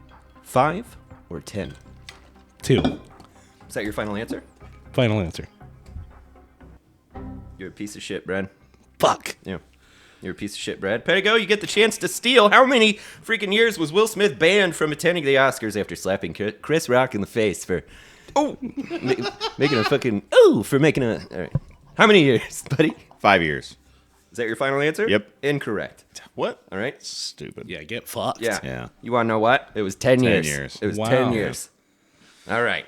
5, or 10? 2. Is that your final answer? Final answer. You're a piece of shit, Brad. Fuck. Yeah. You're a piece of shit, Brad. Pettigo, you get the chance to steal. How many freaking years was Will Smith banned from attending the Oscars after slapping Chris Rock in the face for making a fucking for making a all right. How many years, buddy? 5 years. Is that your final answer? Yep. Incorrect. What? All right. Stupid. Yeah, get fucked. Yeah. Yeah. You want to know what? It was 10 years. 10 years. It was Wow. 10 years. All right.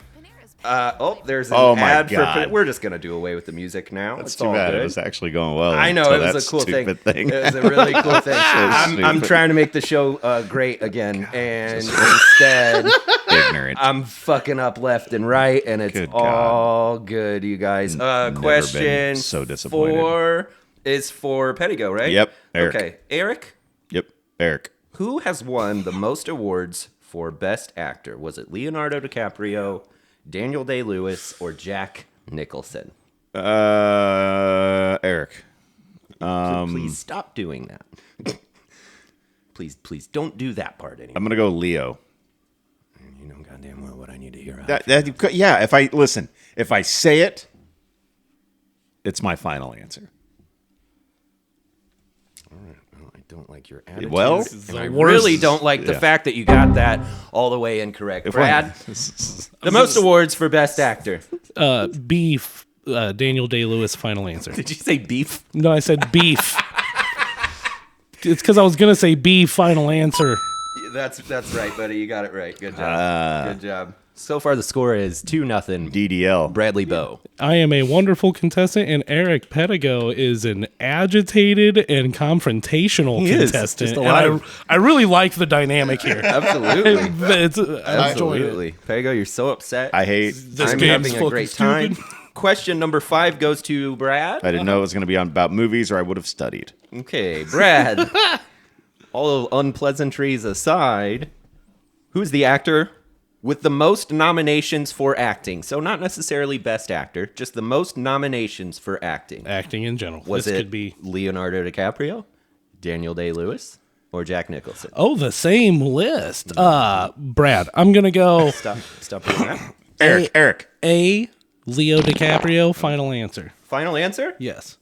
There's an Oh my ad God. for. We're just gonna do away with the music now. That's it's too all bad. good. It was actually going well. I know until it was that a cool thing. stupid It was a really cool thing. I'm stupid. trying to make the show great again, and instead Ignorant. I'm fucking up left and right, and it's Good God. all good, you guys. Never Question been so disappointed. 4 is for Pettigo, right? Yep, Eric. Okay, Eric. Yep. Eric. Who has won the most awards for Best Actor? Was it Leonardo DiCaprio, Daniel Day-Lewis, or Jack Nicholson? Eric. Please stop doing that. please don't do that part anymore. I'm gonna go Leo. You know goddamn well what I need to hear. Yeah. If I say it, it's my final answer. Well, I don't like your attitude. Well, and I really don't like the yeah. fact that you got that all the way incorrect. Brad, the most awards for Best Actor. Beef. Daniel Day-Lewis final answer. Did you say beef? No, I said beef. It's because I was gonna say B final answer. That's right, buddy. You got it right. Good job. Good job. So far, the score is 2-0. DDL. Bradley Bow. I am a wonderful contestant, and Eric Pedigo is an agitated and confrontational He is. contestant. Just a lot And I really like the dynamic here. Absolutely. I enjoy it. Absolutely. Pego, you're so upset. I hate. This I'm game's having a fucking great stupid. time. Question number 5 goes to Brad. I didn't know it was going to be about movies, or I would have studied. Okay, Brad. All unpleasantries aside, who's the actor with the most nominations for acting? So not necessarily best actor, just the most nominations for acting. Acting in general. Was this it could be Leonardo DiCaprio, Daniel Day-Lewis, or Jack Nicholson? the same list. Brad, I'm gonna go Stop doing that. Eric. A. Leo DiCaprio. Final answer. Final answer? Yes.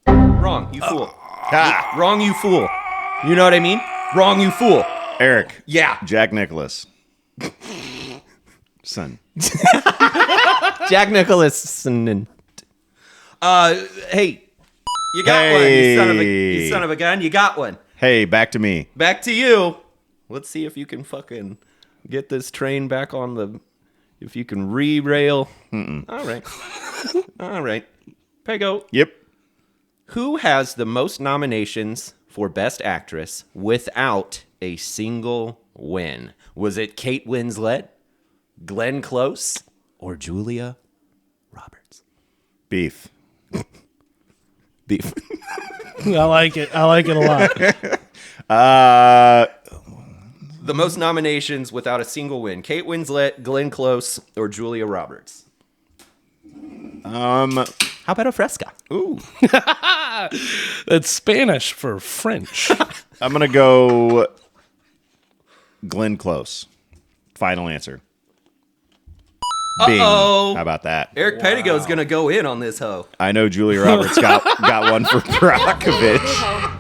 Wrong, you fool. Wrong, you fool. You know what I mean? Wrong, you fool. Eric. Yeah. Jack Nicholas. Son. Jack Nicholson. Hey, you got one. You son of a gun. You got one. Hey, back to me. Back to you. Let's see if you can fucking get this train back on the. If you can re-rail. All right. All right. Pego, Yep. who has the most nominations for Best Actress without a single win? Was it Kate Winslet, Glenn Close, or Julia Roberts? Beef. Beef. I like it. I like it a lot. The most nominations without a single win. Kate Winslet, Glenn Close, or Julia Roberts? How about a fresca? Ooh. That's Spanish for French. I'm going to go Glenn Close. Final answer. Bing. Uh-oh. How about that? Eric Pettigo's going to go in on this hoe. I know Julia Roberts got one for Brockovich.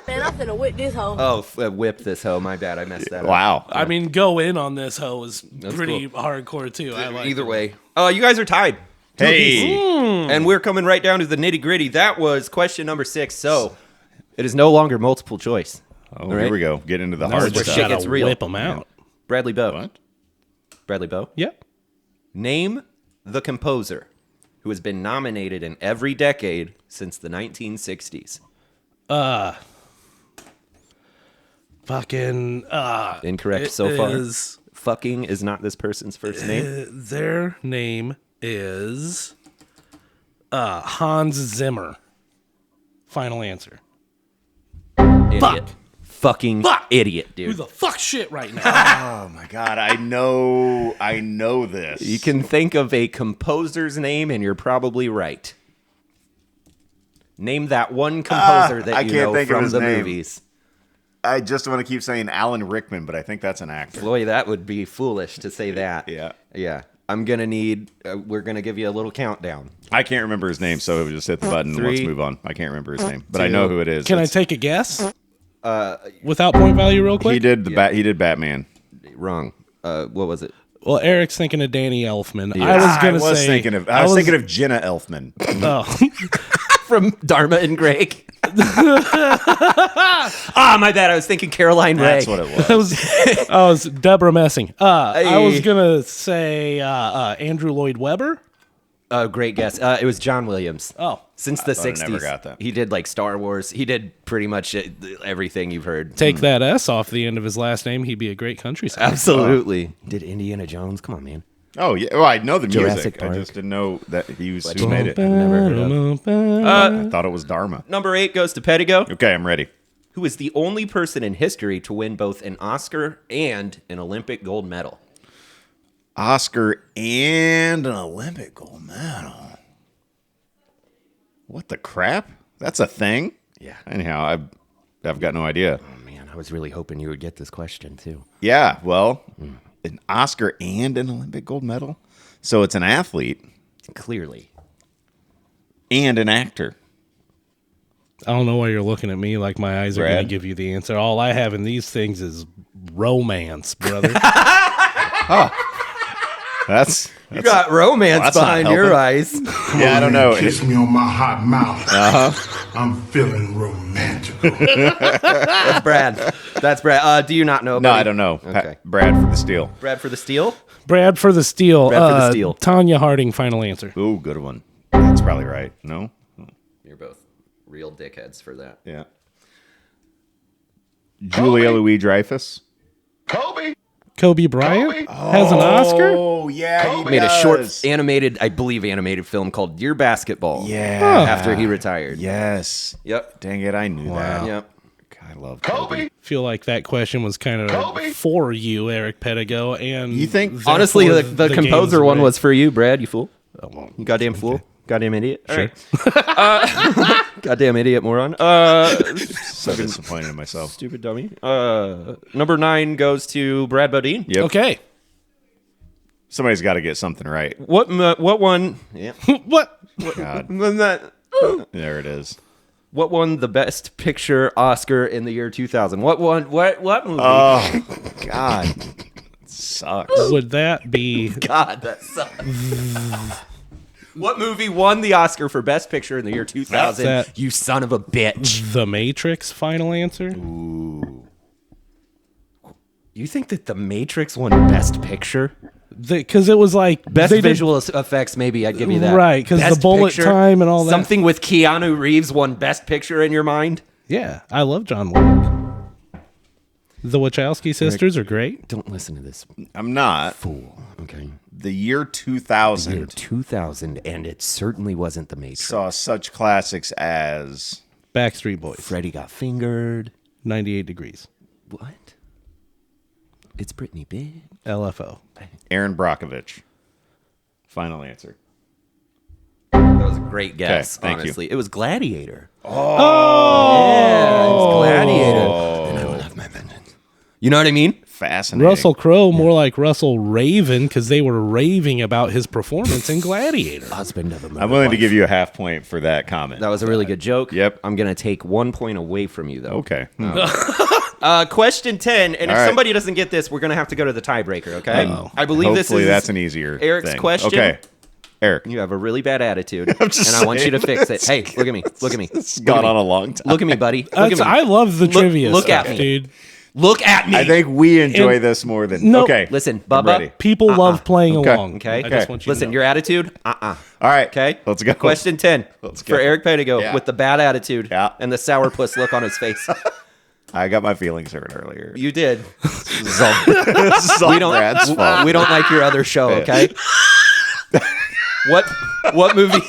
Man, I'm finna whip this hoe. Oh, whip this hoe. My bad. I messed that up. Wow. I mean, go in on this hoe is pretty cool. hardcore too. I like Either it. way. You guys are tied. Hey. And we're coming right down to the nitty gritty. That was question number 6. So it is no longer multiple choice. Oh, right. here we go. Get into the Now hard we're just shit stuff. gotta gets real. whip them out. Bradley Bow. What? Bradley Bow. Yep. Name the composer who has been nominated in every decade since the 1960s. Fucking. Incorrect it so far. is- Fucking is not this person's first name. Their name is Hans Zimmer. Final answer. Idiot. Fucking idiot, Who dude. the fuck shit right now? Oh my god, I know this. You can think of a composer's name and you're probably right. Name that one composer that I you can't know think of from his the name. movies. I just want to keep saying Alan Rickman, but I think that's an actor. Boy, that would be foolish to say that. Yeah. Yeah. I'm going to need, we're going to give you a little countdown. I can't remember his name, so just hit the button and let's 3, move on. I can't remember his name, but I know who it is. Can I It's- take a guess? Without point value, real quick. He did he did Batman. Wrong. What was it? Well, Eric's thinking of Danny Elfman. Yeah. I was gonna say. thinking of Jenna Elfman. Oh, From Dharma and Greg. My bad. I was thinking Caroline Ray. That's what it was. I was Deborah Messing. I was Hey. gonna say Andrew Lloyd Webber. Great guess. It was John Williams. Oh, Since the thought I 60s. never got that. He did like Star Wars. He did pretty much everything you've heard. take that S off the end of his last name. He'd be a great country singer. Absolutely. Did Indiana Jones? Come on, man. Oh yeah, well I know the Jurassic music. I Park. just didn't know that he was who made it. I've never heard of. I thought it was Dharma. Number 8 goes to Pettigo, Okay, I'm ready. who is the only person in history to win both an Oscar and an Olympic gold medal. Oscar and an Olympic gold medal. What the crap? That's a thing? Yeah. Anyhow, I've got no idea. Oh, man, I was really hoping you would get this question, too. Yeah, well, an Oscar and an Olympic gold medal. So it's an athlete Clearly. and an actor. I don't know why you're looking at me like my eyes are going to Brad? give you the answer. All I have in these things is romance, brother. That's You got romance Well, that's not behind your helping. eyes. yeah, I don't know. Kiss me on my hot mouth. I'm feeling romantic. That's Brad. That's Brad. Do you not know? No, buddy? I don't know. Okay. Brad for the steal. Brad for the steal. Brad for the steal. Brad for the steal. Tanya Harding, final answer. Ooh, good one. That's probably right. No? You're both real dickheads for that. Yeah. Julia Louis-Dreyfus. Kobe Bryant has an Oscar? Oh, yeah. Made a short animated film called Dear Basketball. Yeah. After he retired. Yes. Yep. Dang it, I knew that. Yep. God, I love Kobe. Feel like that question was kind of for you, Eric Pedigo. And You think- Honestly, therefore the composer game's one rigged. was for you, Brad. You fool. You goddamn fool. Goddamn idiot. Sure. Goddamn idiot moron. So disappointed in myself. Stupid dummy. Number 9 goes to Brad Bodine. Yep. Okay. Somebody's got to get something right. What won? Yeah. What? God. What There it is. won the Best Picture Oscar in the year 2000? What movie? Oh, God. It sucks. Would that be God, that sucks. What movie won the Oscar for Best Picture in the year 2000? That- You son of a bitch. The Matrix, final answer? You think that The Matrix won Best Picture? Because it was like Best they did- visual effects, maybe. I'd give you that. Right, 'cause Best the bullet time and all that. Something with Keanu Reeves won Best Picture in your mind? Yeah, I love John Wick. The Wachowski sisters are great. Don't listen to this I'm not. fool. Okay. The year 2000 Year 2000, and it certainly wasn't The Matrix. saw such classics as Backstreet Boys, Freddie Got Fingered. 98 Degrees, What? It's Britney Big. LFO. Aaron Brockovich. Final answer. That was a great guess, thank you. honestly. It was Gladiator. Oh! Yeah, it was Gladiator. And I will have my vengeance. You know what I mean? Fascinating. Russell Crowe, more like Russell Raven, because they were raving about his performance in Gladiator. Husband of a murdered I'm willing to wife. give you a half point for that comment. That was a really good joke. Yep. I'm going to take 1 point away from you, though. Okay. Question 10, and if All right. somebody doesn't get this, we're going to have to go to the tiebreaker, okay? Uh-oh. I believe this Hopefully is that's an easier Eric's thing. question. Okay. Eric. You have a really bad attitude, just and I want you to saying. fix it. Hey, look at me. Look at me. It's Look at gone me. on a long time. Look at me, buddy. Look at me. I love the trivia look stuff, at me. dude. Look at me. I think we enjoy And- this more than... No. Okay. Listen, I'm Bubba. ready. People love playing Okay. along. Okay. I just want you Listen, to know. your attitude, All right. okay? Let's go. Question 10 Let's for go. Eric Pedigo Yeah. with the bad attitude Yeah. and the sourpuss look on his face. I got my feelings hurt earlier. You did. This is all We don't, Brad's fault. we don't like your other show, okay? What movie?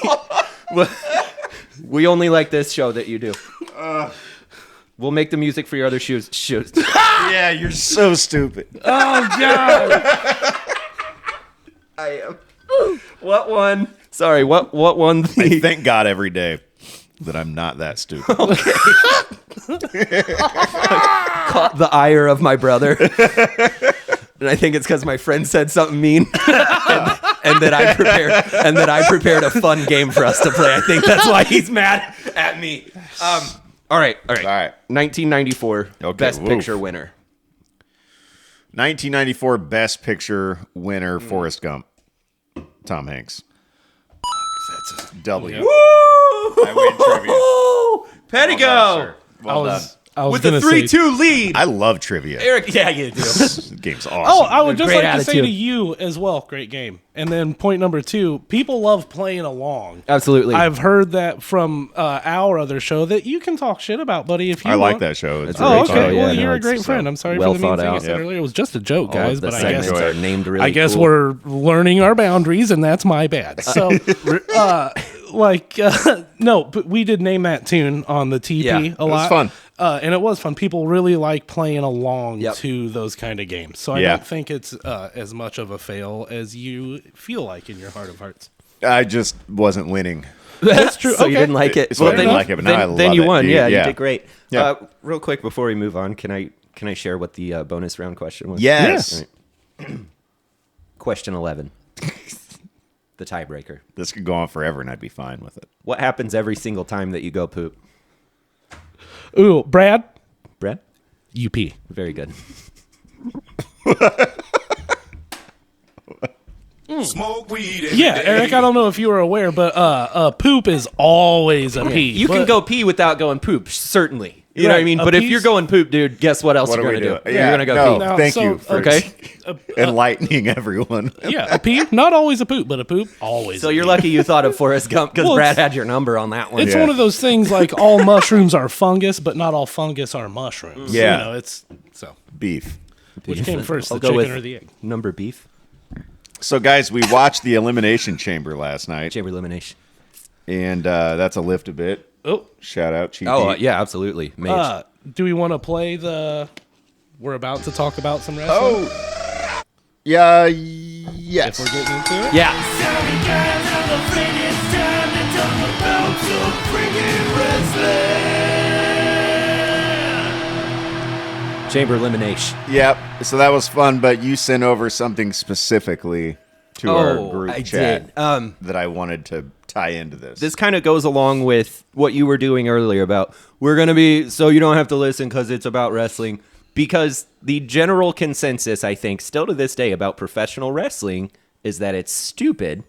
We only like this show that you do. We'll make the music for your other shows. Yeah, you're so stupid. Oh, God. I am. What one? Sorry, what one? I thank God every day that I'm not that stupid. Caught the ire of my brother. And I think it's because my friend said something mean, and that I prepared a fun game for us to play. I think that's why he's mad at me. All right. 1994 Okay, Best woof. Picture winner. 1994 Best Picture winner, Forrest Gump. Tom Hanks. That's a W. I win trivia. Pedigo I was with the gonna say- 3-2 lead. I love trivia. Eric, yeah, you do. This game's awesome. Oh, I would just Great like to say attitude. to you as well, great game. And then point number 2, people love playing along. Absolutely. I've heard that from our other show that you can talk shit about, buddy, if you I like want. that show. It's a Oh, great okay. show, yeah, Well, no, you're a it's great so friend. I'm sorry well for the mean thought thing I out. said Yep. earlier. It was just a joke, All of guys, the but I segments guess are named really I guess cool. we're learning our boundaries, and that's my bad. So, no, but we did name that tune on the TP Yeah, a it lot. was fun. And it was fun. People really like playing along Yep. to those kind of games. So I Yeah. don't think it's as much of a fail as you feel like in your heart of hearts. I just wasn't winning. That's true. So you Okay. didn't like it. So I didn't enough. like it, but now I love then you it, won. dude. Yeah, you did great. Yeah. Real quick before we move on, can I share what the bonus round question was? Yes. All right. Question 11. The tiebreaker. This could go on forever, and I'd be fine with it. What happens every single time that you go poop? Ooh, Brad, Brad? you pee. Very good. Smoke weed. Yeah, Eric, I don't know if you were aware, but poop is always a pee. You can but- go pee without going poop, certainly. You know what I Right, mean? a But if piece- you're going poop, dude, guess what else What you're are going we to do? doing? You're going to go no, pee. Now, thank so, you for Okay. enlightening everyone. Yeah, a pee. Not always a poop, but a poop always. So a you're pee. lucky you thought of Forrest Gump because Well, Brad it's- had your number on that one. It's Yeah. one of those things like all mushrooms are fungus, but not all fungus are mushrooms. Yeah. You know, it's so. Beef. Which came first, I'll the go chicken with or the egg? number beef. So, guys, we watched the Elimination Chamber last night, Chamber elimination. and that's a lift a bit. Oh, Shout out, Chief. Oh, Pete. yeah, absolutely. Mage. do we want to play the? We're about to talk about some wrestling. Oh, yeah, yes. If we're getting into it. Yeah. Chamber elimination. Yep. So that was fun, but you sent over something specifically to our group I chat did. that I wanted to tie into this. This kind of goes along with what you were doing earlier about we're going to be so you don't have to listen because it's about wrestling. Because the general consensus, I think, still to this day about professional wrestling is that it's stupid.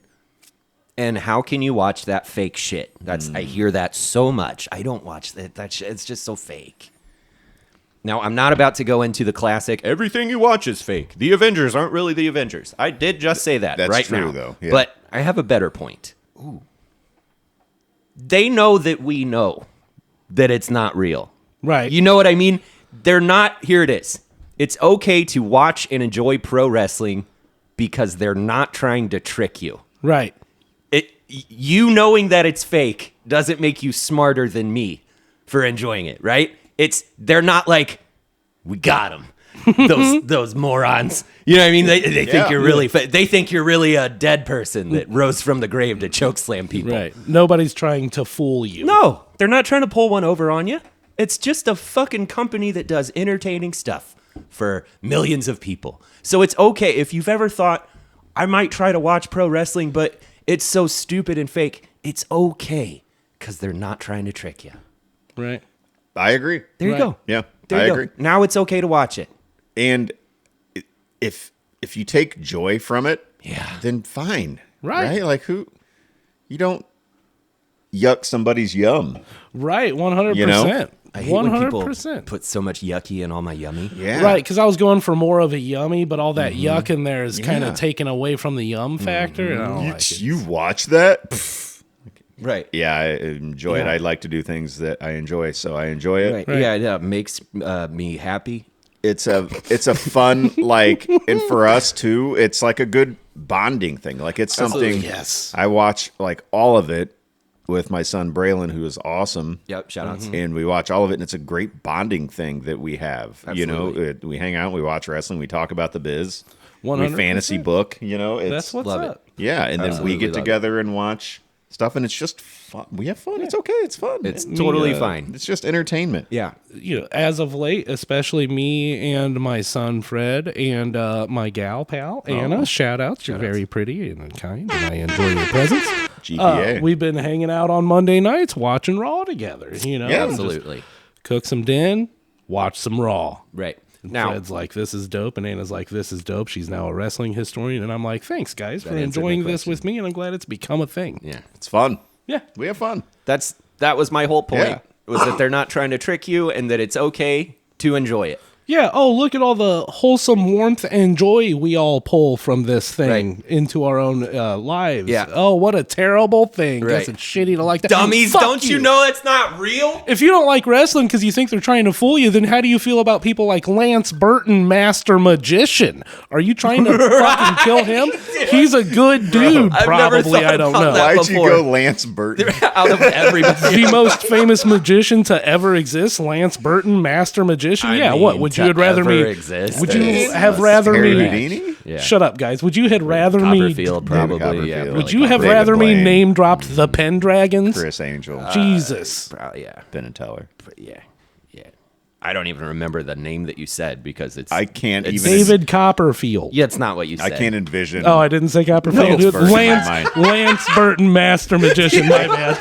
And how can you watch that fake shit? I hear that so much. I don't watch that. That shit. It's just so fake. Now, I'm not about to go into the classic, everything you watch is fake. The Avengers aren't really the Avengers. I did just say that That's right true, now. though. Yeah. But I have a better point. They know that we know that it's not real. Right. You know what I mean? They're not, here it is. It's okay to watch and enjoy pro wrestling because they're not trying to trick you. Right. You knowing that it's fake doesn't make you smarter than me for enjoying it, right? They're not like, we got them. Those morons. You know what I mean? They think you're really, they think you're really a dead person that rose from the grave to chokeslam people. Right. Nobody's trying to fool you. No, they're not trying to pull one over on you. It's just a fucking company that does entertaining stuff for millions of people. So it's okay if you've ever thought, I might try to watch pro wrestling, but it's so stupid and fake. It's okay because they're not trying to trick you. Right. I agree. There you Right. go. Yeah, There I you agree. go. Now it's okay to watch it. And if you take joy from it, Yeah. then fine. Right. Like you don't yuck somebody's yum. Right. 100%. You know? I hate when people 100%. put so much yucky in all my yummy. Yeah. Right, because I was going for more of a yummy, but all that yuck in there is kind Yeah. of taken away from the yum factor. And I don't like it. You watch that? Pff. Right. Yeah, I enjoy it. I like to do things that I enjoy, so I enjoy it. Right. Yeah, it makes me happy. It's a fun like, and for us too, it's like a good bonding thing. Like it's something. Absolutely. Yes. I watch like all of it with my son Braylon, who is awesome. Yep, shout outs. And we watch all of it, and it's a great bonding thing that we have. You know, Absolutely. we hang out, we watch wrestling, we talk about the biz, we 100%. fantasy book. You know, it's, That's what's love it. up. yeah. And then Absolutely we get love it. together and watch stuff, and it's just fun. We have fun. It's okay. It's fun. It's totally fine. It's just entertainment. Yeah. You know, as of late, especially me and my son Fred and my gal pal Anna. Shout out, you're very pretty and kind, and I enjoy your presence. GPA. We've been hanging out on Monday nights watching Raw together. You know, Yeah, just Absolutely. cook some din, watch some Raw. Right. And Now, Fred's like, this is dope, and Anna's like, this is dope. She's now a wrestling historian, and I'm like, thanks guys for answered my enjoying this question. with me, and I'm glad it's become a thing. yeah. It's fun. Yeah. We have fun. That was my whole point. Yeah. Was that they're not trying to trick you and that it's okay to enjoy it. Yeah. Oh, look at all the wholesome warmth and joy we all pull from this thing Right. into our own lives. Yeah. Oh, what a terrible thing. Right. Guess it's shitty to like that. Dummies, Fuck don't you know it's not real? If you don't like wrestling because you think they're trying to fool you, then how do you feel about people like Lance Burton, Master Magician? Are you trying to fucking kill him? He's a good dude, I've never probably. thought I don't about know. that. Why'd you before. go Lance Burton? Out of everybody. The most famous magician to ever exist, Lance Burton, Master Magician. I yeah, mean, what would you to had rather ever me? exist Would you is have rather Harry me? Houdini? Yeah. Shut up, guys. Would you had rather me? Copperfield, probably. David Yeah. Copperfield. Would you have David rather me Blaine. name dropped the Pendragons? Chris Angel, Jesus. Yeah. Ben and Teller. Yeah. Yeah. I don't even remember the name that you said because it's. I can't it's- even- David Copperfield. Yeah, it's not what you I said. can't envision. Oh, I didn't say Copperfield. Lance Burton in my Lance, Lance Burton, Master Magician. My bad.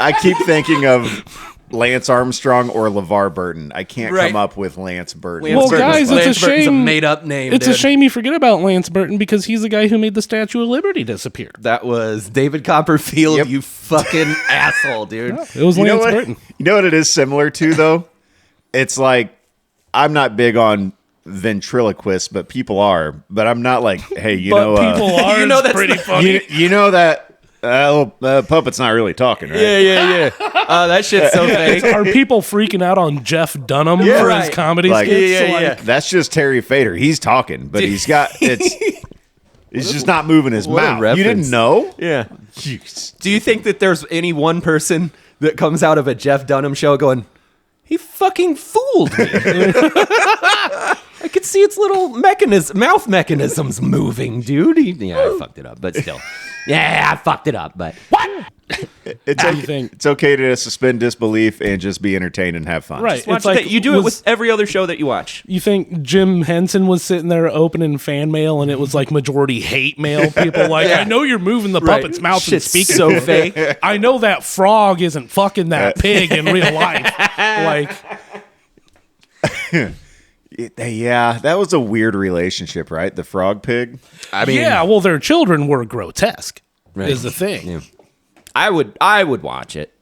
I keep thinking of Lance Armstrong or LeVar Burton. I can't Right. come up with Lance Burton. Lance Well, Burton's guys, fun. it's a Lance Burton's shame- made-up name. It's a dude. shame you forget about Lance Burton because he's the guy who made the Statue of Liberty disappear. That was David Copperfield. Yep. You fucking asshole, dude. It was You know Lance what? Burton. You know what it is similar to though? it's like I'm not big on ventriloquists, but people are. But I'm not like, hey, But people are. You know It's that's pretty not- funny. you know that puppet's not really talking, right? Yeah. That shit's so fake. Are people freaking out on Jeff Dunham Yeah. for Right. his comedy Like- skits? Yeah. That's just Terry Fader. He's talking, but he's just not moving his What a mouth. You didn't reference. know? Yeah. Jeez. Do you think that there's any one person that comes out of a Jeff Dunham show going, he fucking fooled me? I could see its little mouth mechanisms moving, dude. I fucked it up, but still. Yeah, I fucked it up, but what? It's do okay, you think? it's okay to suspend disbelief and just be entertained and have fun. Right. Watch It's like, that. You do it with every other show that you watch. You think Jim Henson was sitting there opening fan mail and it was like majority hate mail? People like, Yeah. I know you're moving the puppet's mouth and Shit's speaking. so fake. I know that frog isn't fucking that pig in real life. Like, Yeah, that was a weird relationship, right? The frog pig. I mean, yeah, well, their children were grotesque, Right. is the thing. Yeah. I would watch it.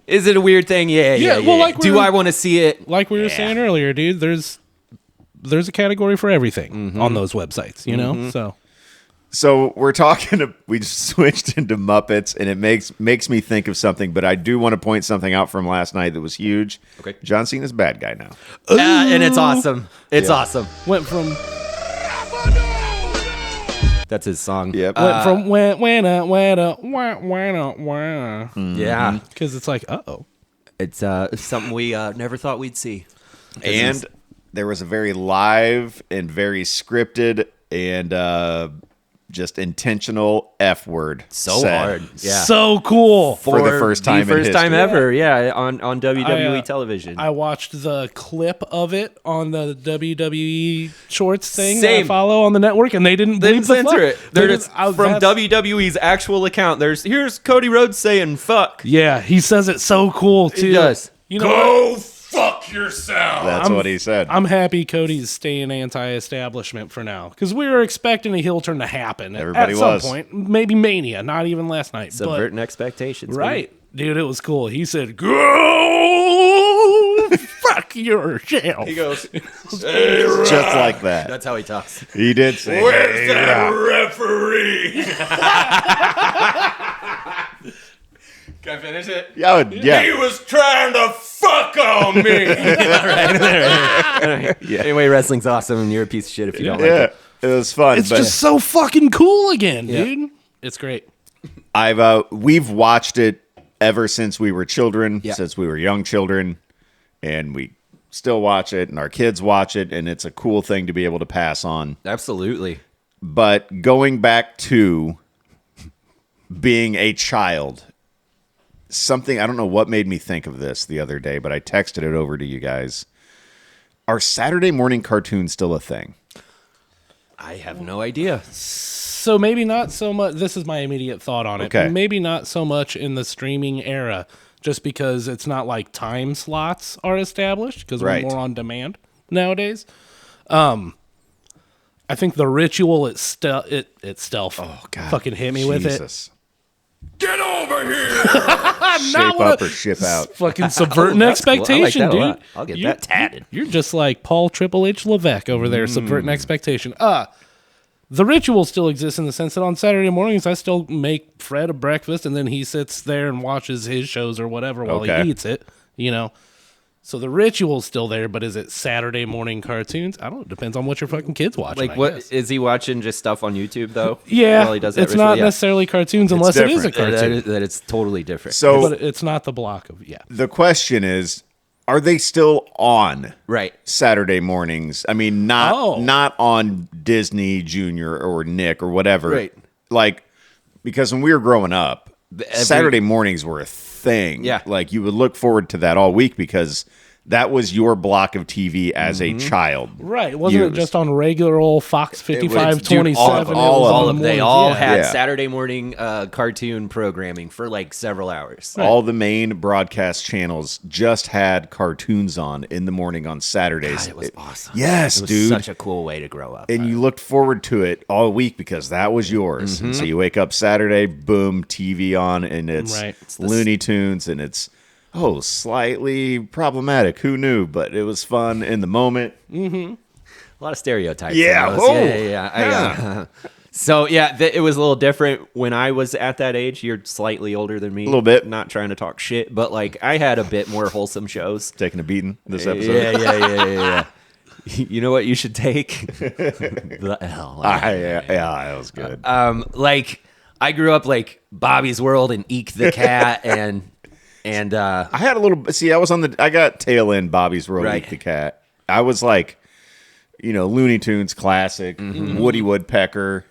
Is it a weird thing? Yeah. well, like do we're- I want to see it? Like we were saying earlier, dude, there's a category for everything on those websites, you know? So we switched into Muppets, and it makes me think of something, but I do want to point something out from last night that was huge. Okay. John Cena's bad guy now. And it's awesome. It's awesome. Went from That's his song. Yep. wah, Yeah. because it's like, uh-oh. It's something we never thought we'd see. And there was a very live and very scripted and just intentional F word. So said hard. Yeah. So cool. For the first time in first time history. ever. Yeah. On WWE television. I watched the clip of it on the WWE Shorts thing that I Same. follow on the network, and they didn't They didn't bleep the censor fuck. it. They They're didn't- just I- from that's- WWE's actual account. Here's Cody Rhodes saying "fuck." Yeah, he says it so cool too. He does. You know what? fuck yourself. That's what he said. I'm happy Cody's staying anti-establishment for now because we were expecting a heel turn to happen Everybody at some was. point. Maybe Mania, not even last night. Subverting expectations. But, right, dude, it was cool. He said, "Go fuck yourself." He goes. Just like that. That's how he talks. He did say, Where's that referee? Can I finish it? yeah. He was trying to fuck on me. Anyway, wrestling's awesome, and you're a piece of shit if you don't like Yeah. it. It was fun. It's but just so fucking cool again, Yeah. dude. It's great. we've watched it ever since we were children, Yeah. since we were young children, and we still watch it, and our kids watch it, and it's a cool thing to be able to pass on. Absolutely. But going back to being a child, something, I don't know what made me think of this the other day, but I texted it over to you guys. Are Saturday morning cartoons still a thing? I have no idea. So maybe not so much. This is my immediate thought on it. Okay. Maybe not so much in the streaming era, just because it's not like time slots are established because Right. we're more on demand nowadays. I think the ritual itself. Oh, God. Fucking hit me with it. Jesus. Get over here. Shape up or ship out. Fucking subverting that's cool. I like expectation, that a dude. lot. I'll get that tatted. You're just like Paul Triple H Levesque over there, subverting expectation. The ritual still exists in the sense that on Saturday mornings I still make Fred a breakfast, and then he sits there and watches his shows or whatever while Okay. he eats it. You know. So the ritual's still there, but is it Saturday morning cartoons? I don't know. It depends on what your fucking kid's watching. Like, I what guess. is he watching? Just stuff on YouTube though? Yeah, While he does that it's ritual? not Yeah. necessarily cartoons unless it is a different. cartoon. That it's totally different. So But it's not the block of the question is, are they still on right. Saturday mornings? I mean, not on Disney Junior or Nick or whatever. Right. Like, because when we were growing up, Saturday mornings were a thing. Yeah. Like, you would look forward to that all week because that was your block of TV as a child. Right. Wasn't You- it just on regular old Fox Dude, 5527? all of them. They all had Yeah. Saturday morning cartoon programming for like several hours. All the main broadcast channels just had cartoons on in the morning on Saturdays. God, it was awesome. Yes, It was dude. such a cool way to grow up. And you looked forward to it all week because that was yours. And so you wake up Saturday, boom, TV on, and it's Right. Looney Tunes, and it's oh, slightly problematic. Who knew? But it was fun in the moment. A lot of stereotypes. Yeah. in those. Oh. Yeah. So yeah, it was a little different when I was at that age. You're slightly older than me, a little bit. Not trying to talk shit, but like I had a bit more wholesome shows. Taking a beating this episode. Yeah. You know what you should take? The L. Yeah, that was good. Like I grew up like Bobby's World and Eek the Cat and I had a little. See, I got tail end Bobby's World, Right. Eek the Cat. I was like, Looney Tunes classic, Woody Woodpecker,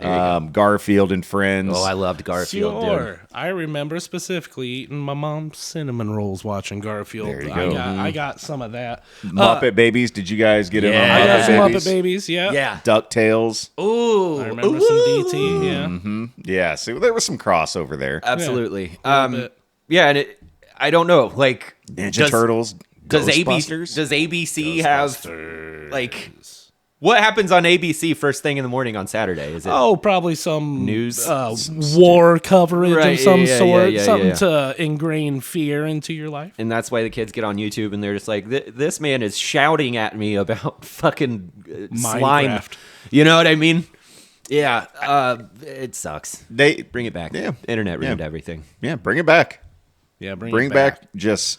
Garfield and Friends. I loved Garfield. Dude. Sure. I remember specifically eating my mom's cinnamon rolls watching Garfield. There you go. I got some of that. Muppet Babies. Did you guys get in on Yeah. I got Muppet some Babies? Muppet Babies, yeah. Yeah. DuckTales. Ooh. I remember some DT, yeah. Yeah, see, there was some crossover there. Absolutely. bit. Yeah, and I don't know, like Ninja Turtles. Does Ghostbusters? ABC have like what happens on ABC first thing in the morning on Saturday? Is it Oh, probably some News? war coverage Right, of some yeah, sort. yeah, something yeah. to ingrain fear into your life. and that's why the kids get on YouTube and they're just like, this man is shouting at me about fucking slime. Minecraft. You know what I mean? Yeah, it sucks. They Bring it back. Yeah. Internet ruined Yeah. everything. Yeah, bring it back. Yeah, Bring back just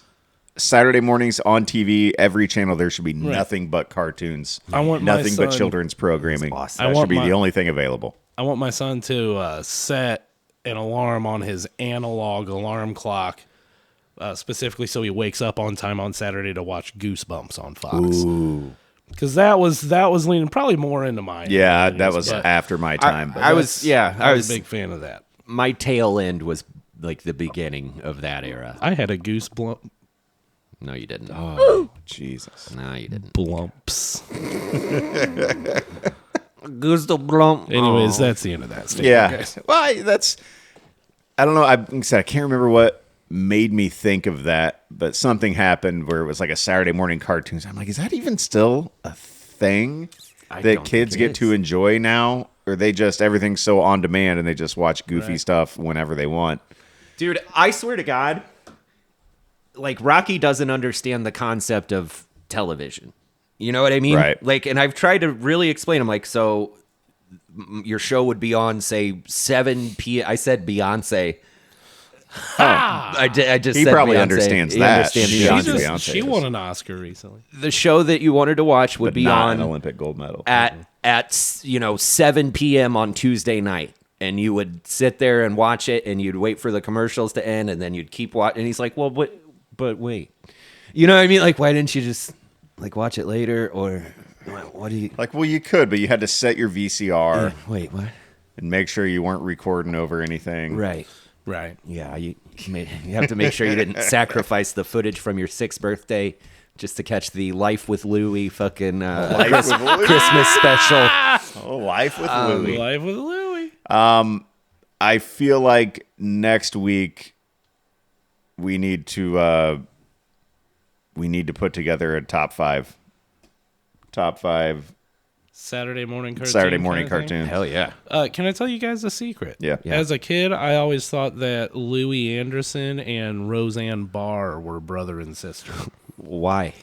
Saturday mornings on TV. Every channel there should be nothing but cartoons. I want my nothing but son- children's programming. awesome. I That want should be my- the only thing available. I want my son to set an alarm on his analog alarm clock, specifically so he wakes up on time on Saturday to watch Goosebumps on Fox. Because that was leaning probably more into mine. Yeah, that was but after my time. but I was I was a big fan of that. my tail end was like the beginning of that era. I had a goose No, you didn't. Jesus. No, you didn't. blumps. Goose Anyways, that's the end of that statement. Yeah. guys. Well, I don't know. I can't remember what made me think of that, but something happened where it was like a Saturday morning cartoon. I'm like, is that even still a thing don't that kids think get it to is. enjoy now? Or they just, everything's so on demand and they just watch goofy stuff whenever they want? Dude, I swear to God, like Rocky doesn't understand the concept of television. You know what I mean? Right. Like, and I've tried to really explain. I'm like, so your show would be on, say, 7 p.m. I said Beyonce. I just He said probably Beyonce. understands He that. understands She Beyonce. Beyonce She is. won an Oscar recently. The show that you wanted to watch would But be not on an Olympic gold medal. at 7 p.m. on Tuesday night. And you would sit there and watch it, and you'd wait for the commercials to end, and then you'd keep watching. And he's like, well, but wait. You know what I mean? Like, why didn't you just, like, watch it later? Or what do you... Like, well, you could, but you had to set your VCR Wait, what? and make sure you weren't recording over anything. Right. Right. Yeah, you have to make sure you didn't sacrifice the footage from your 6th birthday just to catch the Life with Louie fucking Life with Louie. Christmas special. Oh, Life with Louie. Life with Louie. I feel like next week we need to put together a top five Saturday morning cartoon. Saturday morning kind of thing. cartoon. Hell yeah. Can I tell you guys a secret? Yeah. As a kid, I always thought that Louis Anderson and Roseanne Barr were brother and sister. Why?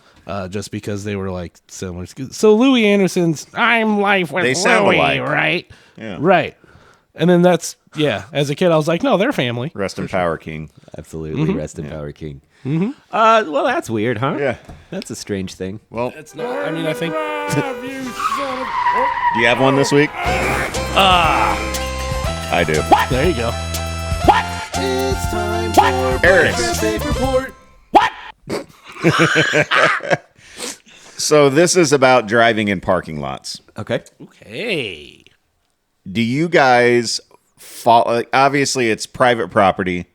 Just because they were like similar. So Louis Anderson's "I'm Life with They sound Louie," alike. right? Yeah. Right. And then as a kid, I was like, no, they're family. Rest in Power King. Absolutely. Rest in power, King. Mm-hmm. Well, that's weird, huh? Yeah. That's a strange thing. Well, It's not. I mean, I think. do you have one this week? I do. There you go. It's time for Eric's. report. So this is about driving in parking lots. Okay. Hey. Do you guys follow? Like, obviously, it's private property.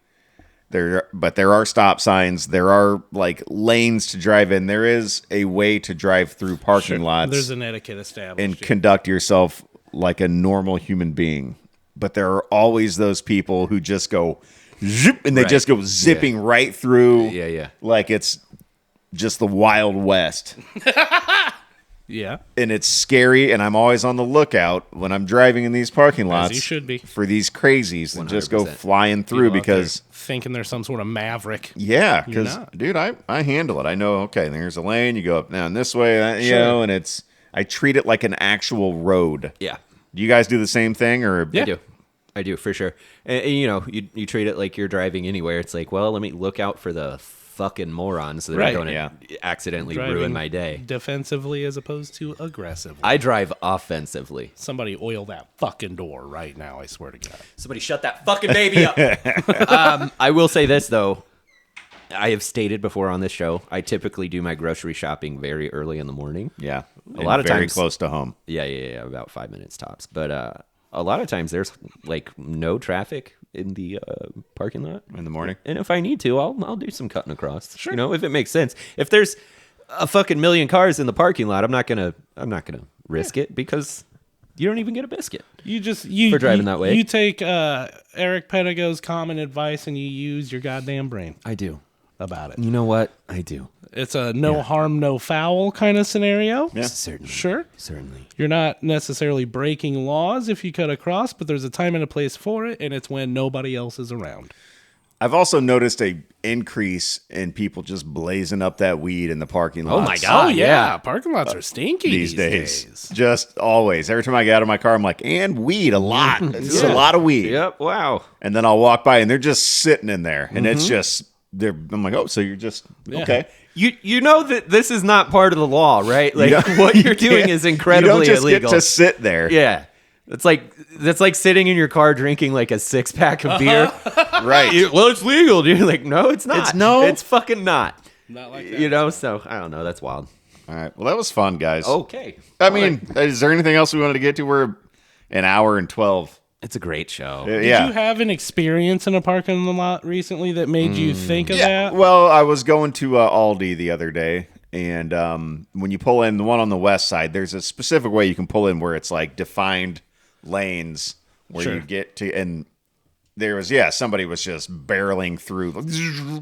But there are stop signs. There are like lanes to drive in. There is a way to drive through parking lots There's an etiquette established. and conduct yourself like a normal human being. But there are always those people who just go zip, and they Right. just go zipping right through. Yeah. Like it's just the Wild West. Yeah. And it's scary, and I'm always on the lookout when I'm driving in these parking lots. As you should be. For these crazies that just go 100%. flying through People out there because... thinking they're some sort of maverick. Yeah, You're because, not. dude, I handle it. I know, okay, there's a lane, you go up down this way, you Sure. know, and I treat it like an actual road. Yeah. Do you guys do the same thing? Or Yeah. I do for sure. And, you know, you treat it like you're driving anywhere. It's like, well, let me look out for the fucking morons that Right. are going to Yeah. accidentally Driving ruin my day. defensively as opposed to aggressively. I drive offensively. Somebody oil that fucking door right now, I swear to God. Somebody shut that fucking baby up. I will say this, though. I have stated before on this show, I typically do my grocery shopping very early in the morning. Yeah. A lot of very times- close to home. Yeah, about 5 minutes tops. But a lot of times there's like no traffic in the parking lot In the morning? and if I need to, I'll do some cutting across. Sure. You know, if it makes sense. If there's a fucking million cars in the parking lot, I'm not gonna risk it because you don't even get a biscuit. For driving that way. You take Eric Pedigo's common advice and you use your goddamn brain I do. about it. You know what? I do. It's a no harm, no foul kind of scenario. Yeah. Certainly. Sure. Certainly. You're not necessarily breaking laws if you cut across, but there's a time and a place for it, and it's when nobody else is around. I've also noticed a increase in people just blazing up that weed in the parking lots. Oh my God. Oh, yeah. yeah. Parking lots are stinky These days. Just always. Every time I get out of my car, I'm like, and weed, a lot. It's just a lot of weed. Yep. Wow. And then I'll walk by and they're just sitting in there. And it's just, I'm like, oh, so you're just, okay. You know that this is not part of the law, right? Like You what you're can't- doing is incredibly you don't just illegal. get to sit there. Yeah. That's like sitting in your car drinking like a 6-pack of beer. Right. Well, it's legal, dude. Like, no, it's not. It's fucking not. Not like that. You know, so I don't know. That's wild. All right. Well, that was fun, guys. Okay. I mean, is there anything else we wanted to get to? We're an hour and 12. It's a great show. Did Yeah. you have an experience in a parking lot recently that made you think of that? Well, I was going to Aldi the other day, and when you pull in the one on the west side, there's a specific way you can pull in where it's like defined lanes where Sure. you get to, and there was somebody was just barreling through,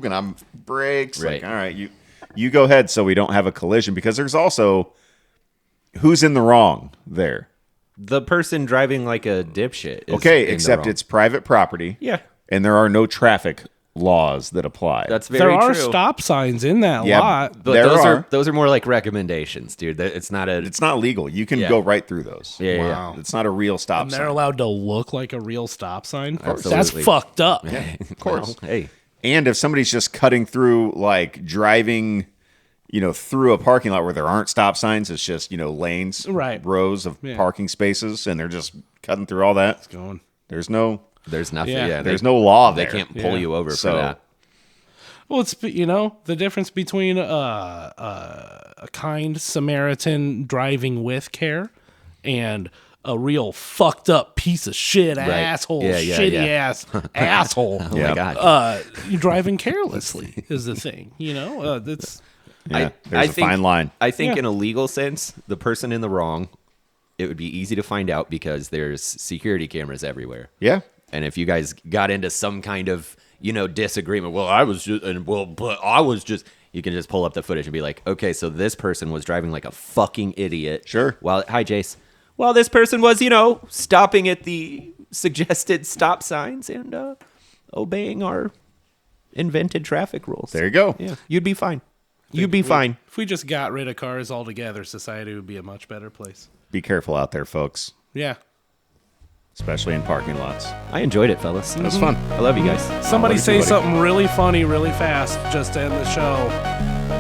and I'm brakes Right. like, all right, you go ahead so we don't have a collision, because there's also who's in the wrong there. The person driving like a dipshit. Is Okay, in the except wrong. it's private property. Yeah. And there are no traffic laws that apply. That's There very are true. stop signs in that Yeah, lot. But there those are more like recommendations, dude. It's not a. It's not legal. You can Yeah. go right through those. Yeah, yeah, Wow. It's not a real stop And they're sign. allowed to look like a real stop sign. Absolutely. That's fucked up. Of course. Well, hey, And if somebody's just cutting through, like driving, through a parking lot where there aren't stop signs, it's just, lanes, Right. rows of parking spaces, and they're just cutting through all that. Going. There's no there's nothing. Yeah. Yeah, there's no law They there. can't pull you over So- for that. Well, it's the difference between a kind Samaritan driving with care and a real fucked up piece of shit asshole, Yeah, yeah, shitty yeah. ass asshole. Oh my god. You driving carelessly is the thing. It's Yeah, there's a fine line. I think Yeah. in a legal sense, the person in the wrong, it would be easy to find out because there's security cameras everywhere. Yeah. And if you guys got into some kind of, disagreement, but I was just, you can just pull up the footage and be like, okay, so this person was driving like a fucking idiot. Sure. Hi, Jace. Well, this person was, stopping at the suggested stop signs and obeying our invented traffic rules. There you go. Yeah, you'd be fine. You'd be fine. If we just got rid of cars altogether, society would be a much better place. Be careful out there, folks, Yeah. especially in parking lots. I enjoyed it, fellas. It was fun. I love you guys. Somebody love you say too, buddy. something really funny, really fast, just to end the show.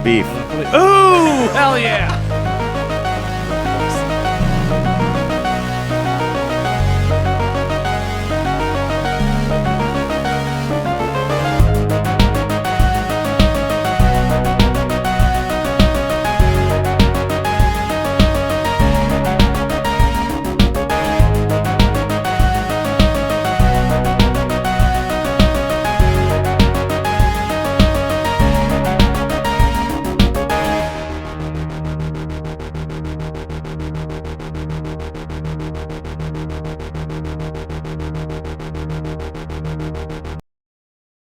Beef. Ooh, hell yeah!